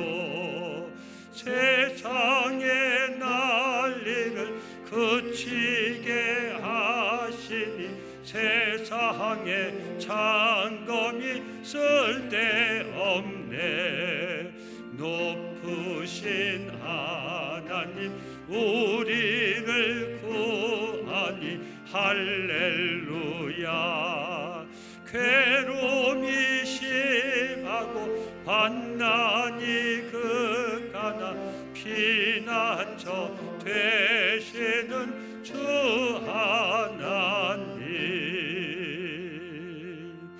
D: 세상의 난리를 그치게 하시니 세상에 창검이 쓸데없네. 높으신 하나님 우리를 구하니 할렐루야. 괴로움이 심하고 환난이 극하나 피난처 되시는 주 하나님.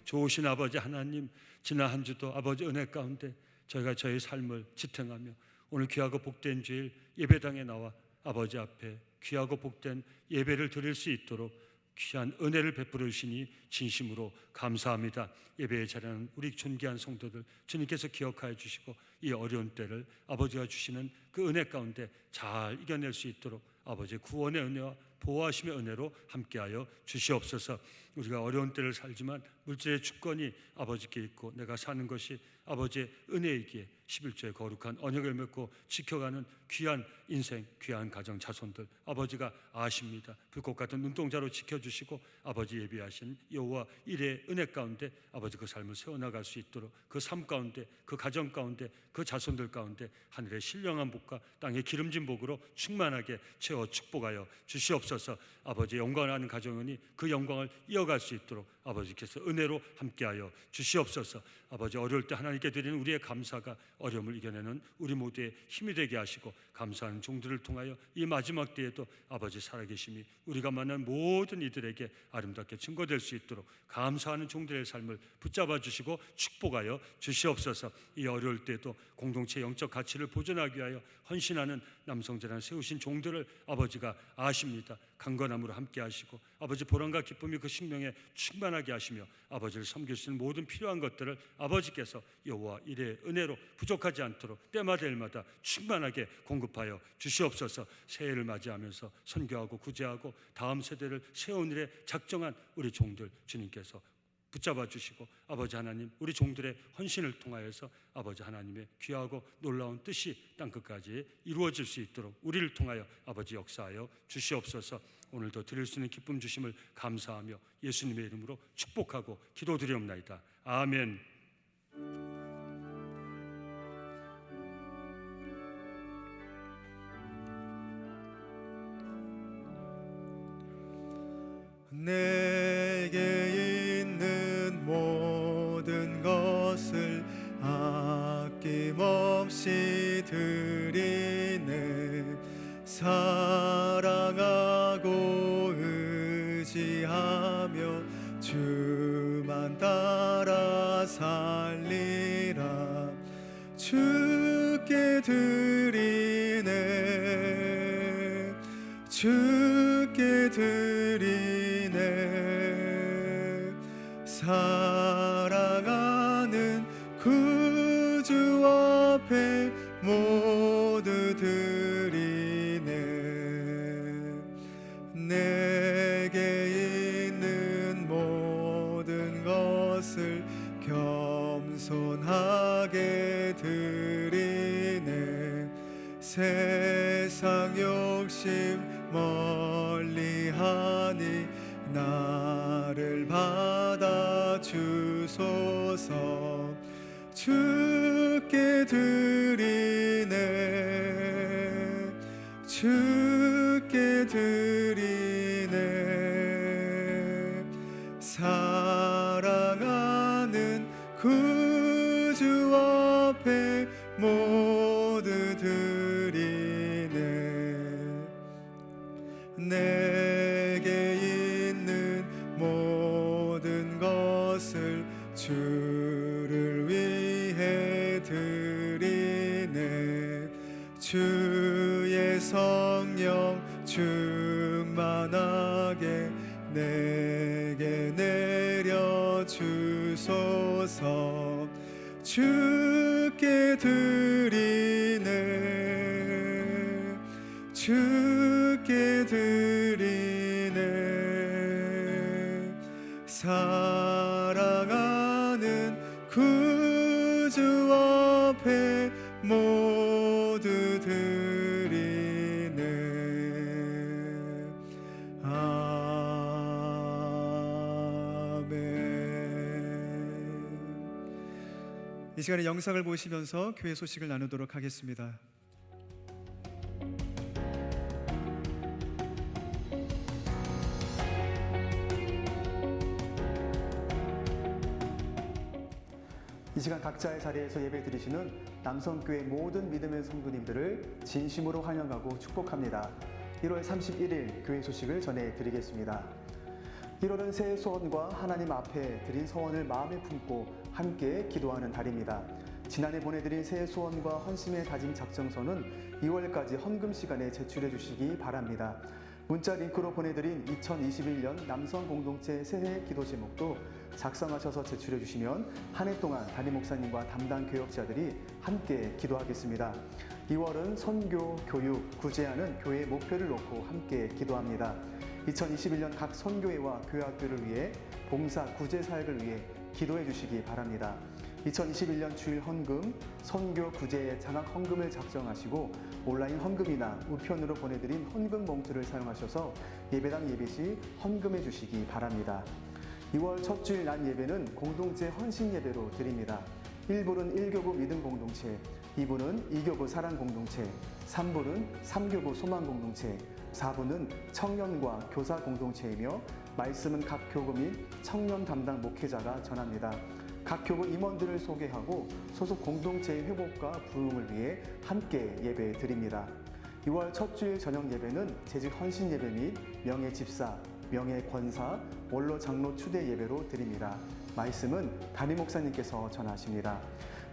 E: 좋으신 아버지 하나님, 지난 한 주도 아버지 은혜 가운데 저희가 저희 삶을 지탱하며 오늘 귀하고 복된 주일 예배당에 나와 아버지 앞에 귀하고 복된 예배를 드릴 수 있도록 귀한 은혜를 베풀어 주시니 진심으로 감사합니다. 예배에 자리하는 우리 존귀한 성도들 주님께서 기억하여 주시고 이 어려운 때를 아버지가 주시는 그 은혜 가운데 잘 이겨낼 수 있도록 아버지의 구원의 은혜와 보호하심의 은혜로 함께하여 주시옵소서. 우리가 어려운 때를 살지만 물질의 주권이 아버지께 있고 내가 사는 것이 아버지의 은혜이기에 11조의 거룩한 언약을 맺고 지켜가는 귀한 인생, 귀한 가정 자손들 아버지가 아십니다. 불꽃 같은 눈동자로 지켜주시고 아버지 예비하신 여호와 일의 은혜 가운데 아버지 그 삶을 세워나갈 수 있도록 그 삶 가운데 그 가정 가운데 그 자손들 가운데 하늘의 신령한 복과 땅의 기름진 복으로 충만하게 채워 축복하여 주시옵소서. 주시옵소서. 아버지 영광하는 가정원이 그 영광을 이어갈 수 있도록 아버지께서 은혜로 함께하여 주시옵소서. 아버지 어려울 때 하나님께 드리는 우리의 감사가 어려움을 이겨내는 우리 모두의 힘이 되게 하시고, 감사하는 종들을 통하여 이 마지막 때에도 아버지 살아계심이 우리가 만난 모든 이들에게 아름답게 증거될 수 있도록 감사하는 종들의 삶을 붙잡아 주시고 축복하여 주시옵소서. 이 어려울 때도 공동체 영적 가치를 보존하기 위하여 헌신하는 남성재단 세우신 종들을 아버지가 아십니다. 강건함으로 함께 하시고 아버지 보람과 기쁨이 그 생명에 충만하게 하시며 아버지를 섬길 수 있는 모든 필요한 것들을 아버지께서 여호와 일의 은혜로 부족하지 않도록 때마다 일마다 충만하게 공급하여 주시옵소서. 새해를 맞이하면서 선교하고 구제하고 다음 세대를 세운 일에 작정한 우리 종들 주님께서 붙잡아 주시고 아버지 하나님 우리 종들의 헌신을 통하여서 아버지 하나님의 귀하고 놀라운 뜻이 땅끝까지 이루어질 수 있도록 우리를 통하여 아버지 역사하여 주시옵소서. 오늘도 드릴 수 있는 기쁨 주심을 감사하며 예수님의 이름으로 축복하고 기도드리옵나이다. 아멘.
B: 내게 있는 모든 것을 아낌없이 드리네. 사랑하고 의지하며 주만 따라 살리라. 주께 드리네. 주께 드리네. 사랑하는 구주 앞에 모두 드리네. 내게 있는 모든 것을 겸손하게 드리네. 세상 욕심 멀리하니 나를 받아 주소서. 주께 드리네. 주께 드리네. 사랑하는 구주 앞에 모두 드리네. 내게 있는 모든 것을 주를 위해 드리네. 주의 성령 충만하게 내게 내려 주소서. 주께 드리네. 주께 드리네. 사랑하는 구주 앞에 모두 드리네. 아멘. 이 시간에 영상을 보시면서 교회 소식을 나누도록 하겠습니다.
A: 이 시간 각자의 자리에서 예배 드리시는 남성교회 모든 믿음의 성도님들을 진심으로 환영하고 축복합니다. 1월 31일 교회 소식을 전해드리겠습니다. 1월은 새해 소원과 하나님 앞에 드린 소원을 마음에 품고 함께 기도하는 달입니다. 지난해 보내드린 새해 소원과 헌신의 다짐 작정서는 2월까지 헌금 시간에 제출해 주시기 바랍니다. 문자 링크로 보내드린 2021년 남성 공동체 새해 기도 제목도 작성하셔서 제출해 주시면 한 해 동안 담임 목사님과 담당 교역자들이 함께 기도하겠습니다. 2월은 선교, 교육, 구제하는 교회의 목표를 놓고 함께 기도합니다. 2021년 각 선교회와 교회학교를 위해 봉사, 구제 사역을 위해 기도해 주시기 바랍니다. 2021년 주일 헌금, 선교, 구제의 장학 헌금을 작정하시고 온라인 헌금이나 우편으로 보내드린 헌금 봉투를 사용하셔서 예배당 예배 시 헌금해 주시기 바랍니다. 2월 첫 주일 낮 예배는 공동체 헌신 예배로 드립니다. 1부는 1교구 믿음 공동체, 2부는 2교구 사랑 공동체, 3부는 3교구 소망 공동체, 4부는 청년과 교사 공동체이며 말씀은 각 교구 및 청년 담당 목회자가 전합니다. 각 교구 임원들을 소개하고 소속 공동체의 회복과 부흥을 위해 함께 예배 드립니다. 6월 첫 주일 저녁 예배는 재직 헌신 예배 및 명예 집사, 명예 권사, 원로 장로 추대 예배로 드립니다. 말씀은 담임 목사님께서 전하십니다.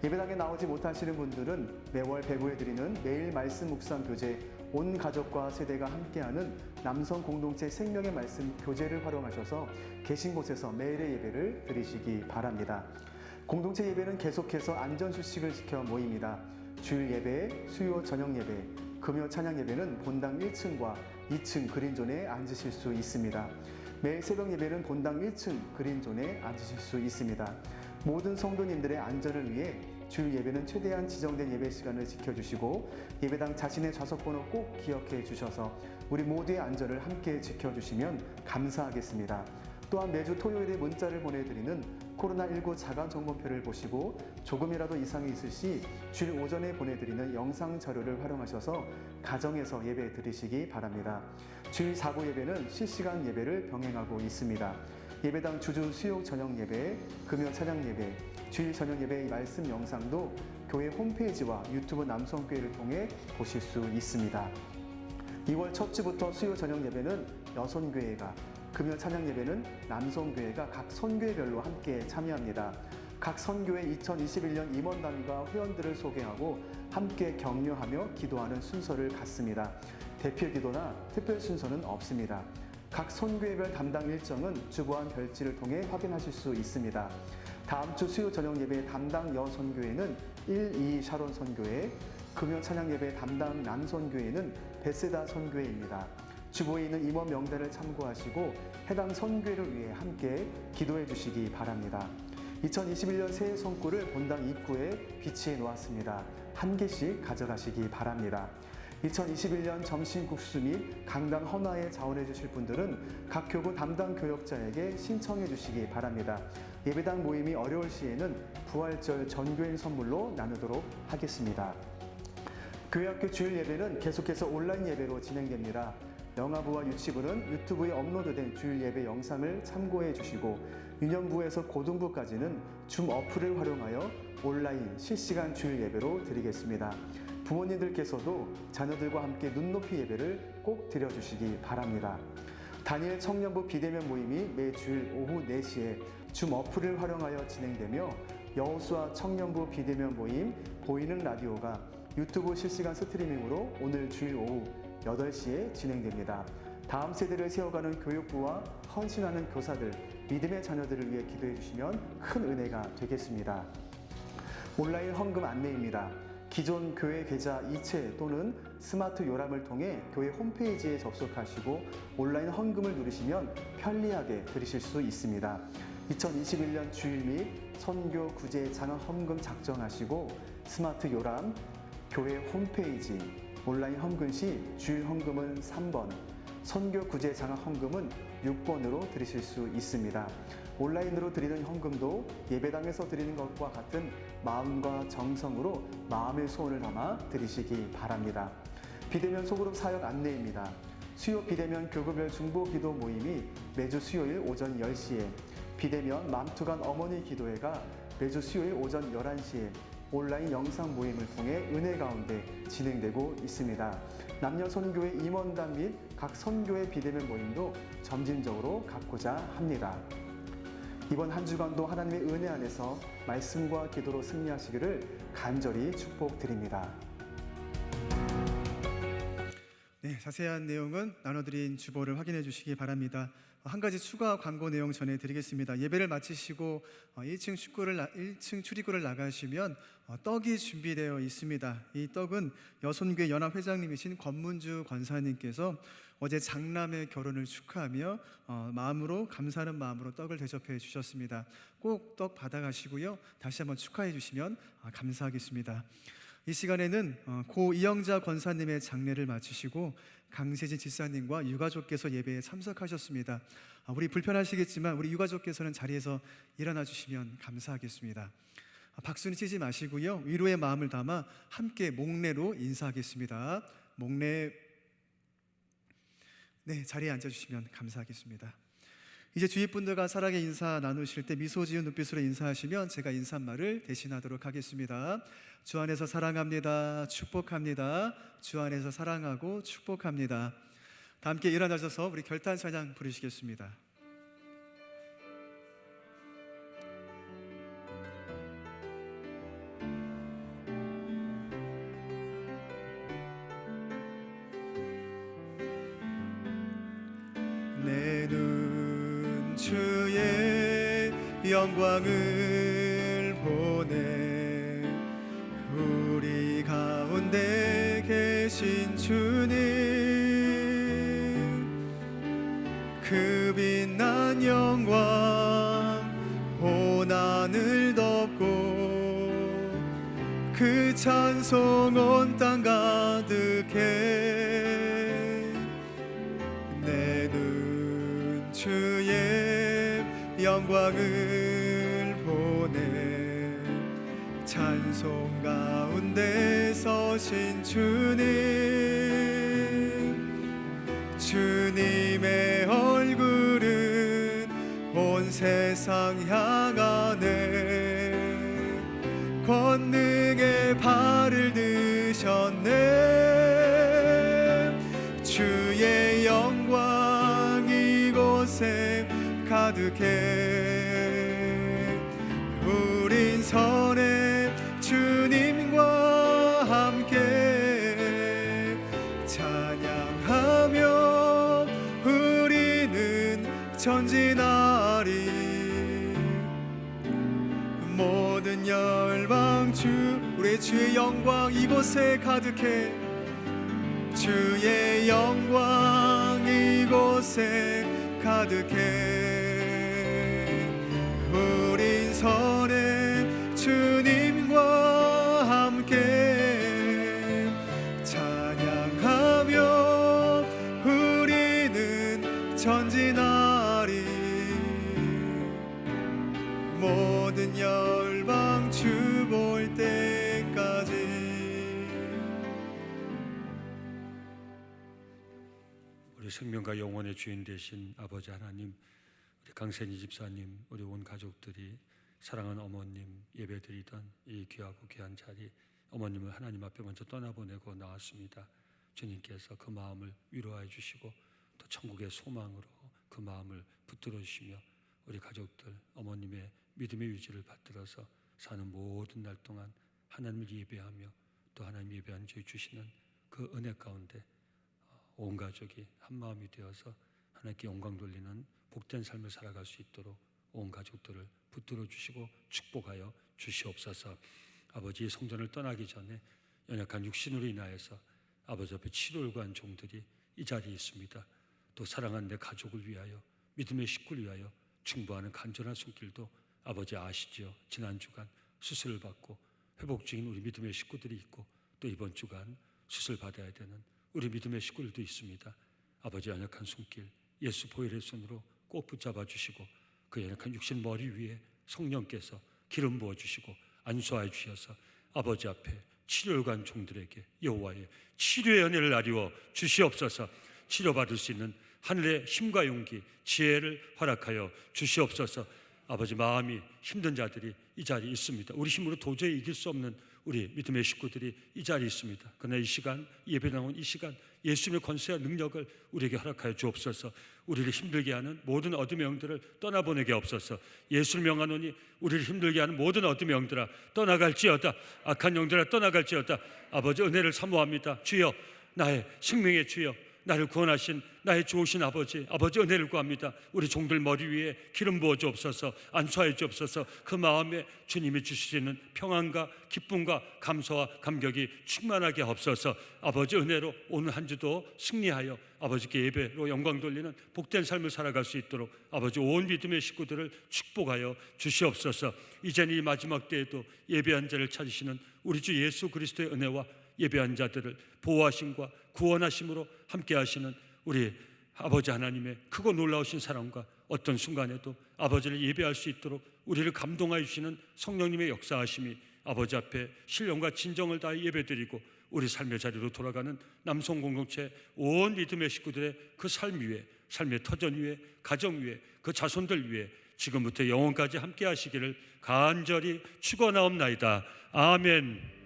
A: 예배당에 나오지 못하시는 분들은 매월 배부해 드리는 매일 말씀 묵상 교재, 온 가족과 세대가 함께하는 남성 공동체 생명의 말씀 교재를 활용하셔서 계신 곳에서 매일의 예배를 드리시기 바랍니다. 공동체 예배는 계속해서 안전수칙을 지켜 모입니다. 주일 예배, 수요 저녁 예배, 금요 찬양 예배는 본당 1층과 2층 그린존에 앉으실 수 있습니다. 매일 새벽 예배는 본당 1층 그린존에 앉으실 수 있습니다. 모든 성도님들의 안전을 위해 주일 예배는 최대한 지정된 예배 시간을 지켜주시고 예배당 자신의 좌석번호 꼭 기억해 주셔서 우리 모두의 안전을 함께 지켜주시면 감사하겠습니다. 또한 매주 토요일에 문자를 보내드리는 코로나19 자가정보표를 보시고 조금이라도 이상이 있을 시 주일 오전에 보내드리는 영상 자료를 활용하셔서 가정에서 예배 드리시기 바랍니다. 주일 4부 예배는 실시간 예배를 병행하고 있습니다. 예배당 주주 수요 저녁 예배, 금요 찬양 예배, 주일 저녁 예배의 말씀 영상도 교회 홈페이지와 유튜브 남성교회를 통해 보실 수 있습니다. 2월 첫 주부터 수요 저녁 예배는 여성교회가, 금요 찬양 예배는 남성교회가 각 선교회별로 함께 참여합니다. 각 선교회 2021년 임원단과 회원들을 소개하고 함께 격려하며 기도하는 순서를 갖습니다. 대표 기도나 특별 순서는 없습니다. 각 선교회별 담당 일정은 주보안 별지를 통해 확인하실 수 있습니다. 다음 주 수요 저녁 예배 담당 여선교회는 1, 2 샤론 선교회, 금요 찬양 예배 담당 남선교회는 베세다 선교회입니다. 주보에 있는 임원 명단을 참고하시고 해당 선교회를 위해 함께 기도해 주시기 바랍니다. 2021년 새해 son구를 본당 입구에 비치해 놓았습니다. 한 개씩 가져가시기 바랍니다. 2021년 점심국수 및 강당 헌화에 자원해 주실 분들은 각 교구 담당 교역자에게 신청해 주시기 바랍니다. 예배당 모임이 어려울 시에는 부활절 전교인 선물로 나누도록 하겠습니다. 교회학교 주일 예배는 계속해서 온라인 예배로 진행됩니다. 영아부와 유치부는 유튜브에 업로드된 주일 예배 영상을 참고해 주시고 유년부에서 고등부까지는 줌 어플을 활용하여 온라인 실시간 주일 예배로 드리겠습니다. 부모님들께서도 자녀들과 함께 눈높이 예배를 꼭 드려주시기 바랍니다. 다니엘 청년부 비대면 모임이 매주일 오후 4시에 줌 어플을 활용하여 진행되며 여호수아 청년부 비대면 모임 보이는 라디오가 유튜브 실시간 스트리밍으로 오늘 주일 오후 8시에 진행됩니다. 다음 세대를 세워가는 교육부와 헌신하는 교사들, 믿음의 자녀들을 위해 기도해 주시면 큰 은혜가 되겠습니다. 온라인 헌금 안내입니다. 기존 교회 계좌 이체 또는 스마트 요람을 통해 교회 홈페이지에 접속하시고 온라인 헌금을 누르시면 편리하게 드리실 수 있습니다. 2021년 주일 및 선교 구제 장학 헌금 작정하시고 스마트 요람, 교회 홈페이지, 온라인 헌금 시 주일 헌금은 3번, 선교 구제 장학 헌금은 6번으로 드리실 수 있습니다. 온라인으로 드리는 헌금도 예배당에서 드리는 것과 같은 마음과 정성으로 마음의 소원을 담아 드리시기 바랍니다. 비대면 소그룹 사역 안내입니다. 수요 비대면 교구별 중보기도 모임이 매주 수요일 오전 10시에, 비대면 맘투간 어머니 기도회가 매주 수요일 오전 11시에 온라인 영상 모임을 통해 은혜 가운데 진행되고 있습니다. 남녀 선교회 임원단 및 각 선교회 비대면 모임도 점진적으로 갖고자 합니다. 이번 한 주간도 하나님의 은혜 안에서 말씀과 기도로 승리하시기를 간절히 축복드립니다.
B: 네, 자세한 내용은 나눠드린 주보를 확인해 주시기 바랍니다. 한 가지 추가 광고 내용 전해드리겠습니다. 예배를 마치시고 1층 출입구를 나가시면 떡이 준비되어 있습니다. 이 떡은 여손교회 연합회장님이신 권문주 권사님께서 어제 장남의 결혼을 축하하며 마음으로 감사하는 마음으로 떡을 대접해 주셨습니다. 꼭 떡 받아가시고요. 다시 한번 축하해 주시면 감사하겠습니다. 이 시간에는 고 이영자 권사님의 장례를 마치시고 강세진 집사님과 유가족께서 예배에 참석하셨습니다. 우리 불편하시겠지만 우리 유가족께서는 자리에서 일어나 주시면 감사하겠습니다. 박수는 치지 마시고요. 위로의 마음을 담아 함께 목례로 인사하겠습니다. 목례. 네, 자리에 앉아주시면 감사하겠습니다. 이제 주위 분들과 사랑의 인사 나누실 때 미소 지은 눈빛으로 인사하시면 제가 인사말을 대신하도록 하겠습니다. 주 안에서 사랑합니다. 축복합니다. 주 안에서 사랑하고 축복합니다. 다 함께 일어나셔서 우리 결단 찬양 부르시겠습니다. 내 눈 주의 영광을 보네. 우리 가운데 계신 주님, 그 빛난 영광 온 하늘 덮고 그 찬송 온 땅 가득해. 내 눈 주의 영광을 보네. 찬송 가운데 서신 주님, 주님의 얼굴은 온 세상 향하네. 권능의 발을 드셨네. 주의 영광 이곳에 가득해. 우린 선해 주님과 함께 찬양하며 우리는 전진하리. 모든 열방 우리 주의 영광 이곳에 가득해. 주의 영광 이곳에 가득해. 우린 선해 주님과 함께 찬양하며 우리는 전진하리. 모든 열방 주 볼 때까지.
E: 우리 생명과 영혼의 주인 되신 아버지 하나님, 우리 강세니 집사님, 우리 온 가족들이 사랑하는 어머님 예배드리던 이 귀하고 귀한 자리, 어머님을 하나님 앞에 먼저 떠나보내고 나왔습니다. 주님께서 그 마음을 위로해 주시고 또 천국의 소망으로 그 마음을 붙들어 주시며 우리 가족들 어머님의 믿음의 유지를 받들어서 사는 모든 날 동안 하나님을 예배하며 또 하나님 예배한 저희 주시는 그 은혜 가운데 온 가족이 한 마음이 되어서 하나님께 영광 돌리는 복된 삶을 살아갈 수 있도록 온 가족들을 붙들어 주시고 축복하여 주시옵소서. 아버지, 성전을 떠나기 전에 연약한 육신으로 인하여서 아버지 앞에 치료를 구한 종들이 이 자리에 있습니다. 또 사랑하는 내 가족을 위하여, 믿음의 식구를 위하여 충고하는 간절한 손길도 아버지 아시지요. 지난 주간 수술을 받고 회복 중인 우리 믿음의 식구들이 있고 또 이번 주간 수술 받아야 되는 우리 믿음의 식구들도 있습니다. 아버지, 연약한 손길 예수 보혈의 손으로 꼭 붙잡아 주시고 그 연약한 육신 머리 위에 성령께서 기름 부어 주시고 안수하여 주셔서 아버지 앞에 치료를 간 종들에게 여호와의 치료의 은혜를 나리워 주시옵소서. 치료받을 수 있는 하늘의 힘과 용기, 지혜를 허락하여 주시옵소서. 아버지, 마음이 힘든 자들이 이 자리에 있습니다. 우리 힘으로 도저히 이길 수 없는 우리 믿음의 식구들이 이 자리에 있습니다. 그러나 이 시간, 예배 나온 이 시간 예수님의 권세와 능력을 우리에게 허락하여 주옵소서. 우리를 힘들게 하는 모든 어둠의 영들을 떠나보내게 없소서. 예수를 명하노니 우리를 힘들게 하는 모든 어둠의 영들아 떠나갈지어다. 악한 영들아 떠나갈지어다. 아버지, 은혜를 사모합니다. 주여, 나의 생명의 주여, 나를 구원하신 나의 좋으신 아버지, 아버지 은혜를 구합니다. 우리 종들 머리 위에 기름 부어 주옵소서. 안수하여 주옵소서. 그 마음에 주님이 주시는 평안과 기쁨과 감사와 감격이 충만하게 하옵소서. 아버지, 은혜로 오늘 한 주도 승리하여 아버지께 예배로 영광 돌리는 복된 삶을 살아갈 수 있도록 아버지 온 믿음의 식구들을 축복하여 주시옵소서. 이제는 이 마지막 때에도 예배한 자를 찾으시는 우리 주 예수 그리스도의 은혜와 예배한 자들을 보호하심과 구원하심으로 함께 하시는 우리 아버지 하나님의 크고 놀라우신 사랑과 어떤 순간에도 아버지를 예배할 수 있도록 우리를 감동하여 주시는 성령님의 역사하심이 아버지 앞에 신령과 진정을 다해 예배드리고 우리 삶의 자리로 돌아가는 남성 공동체 온 믿음의 식구들의 그 삶 위에, 삶의 터전 위에, 가정 위에, 그 자손들 위에 지금부터 영원까지 함께 하시기를 간절히 축원하옵나이다. 아멘.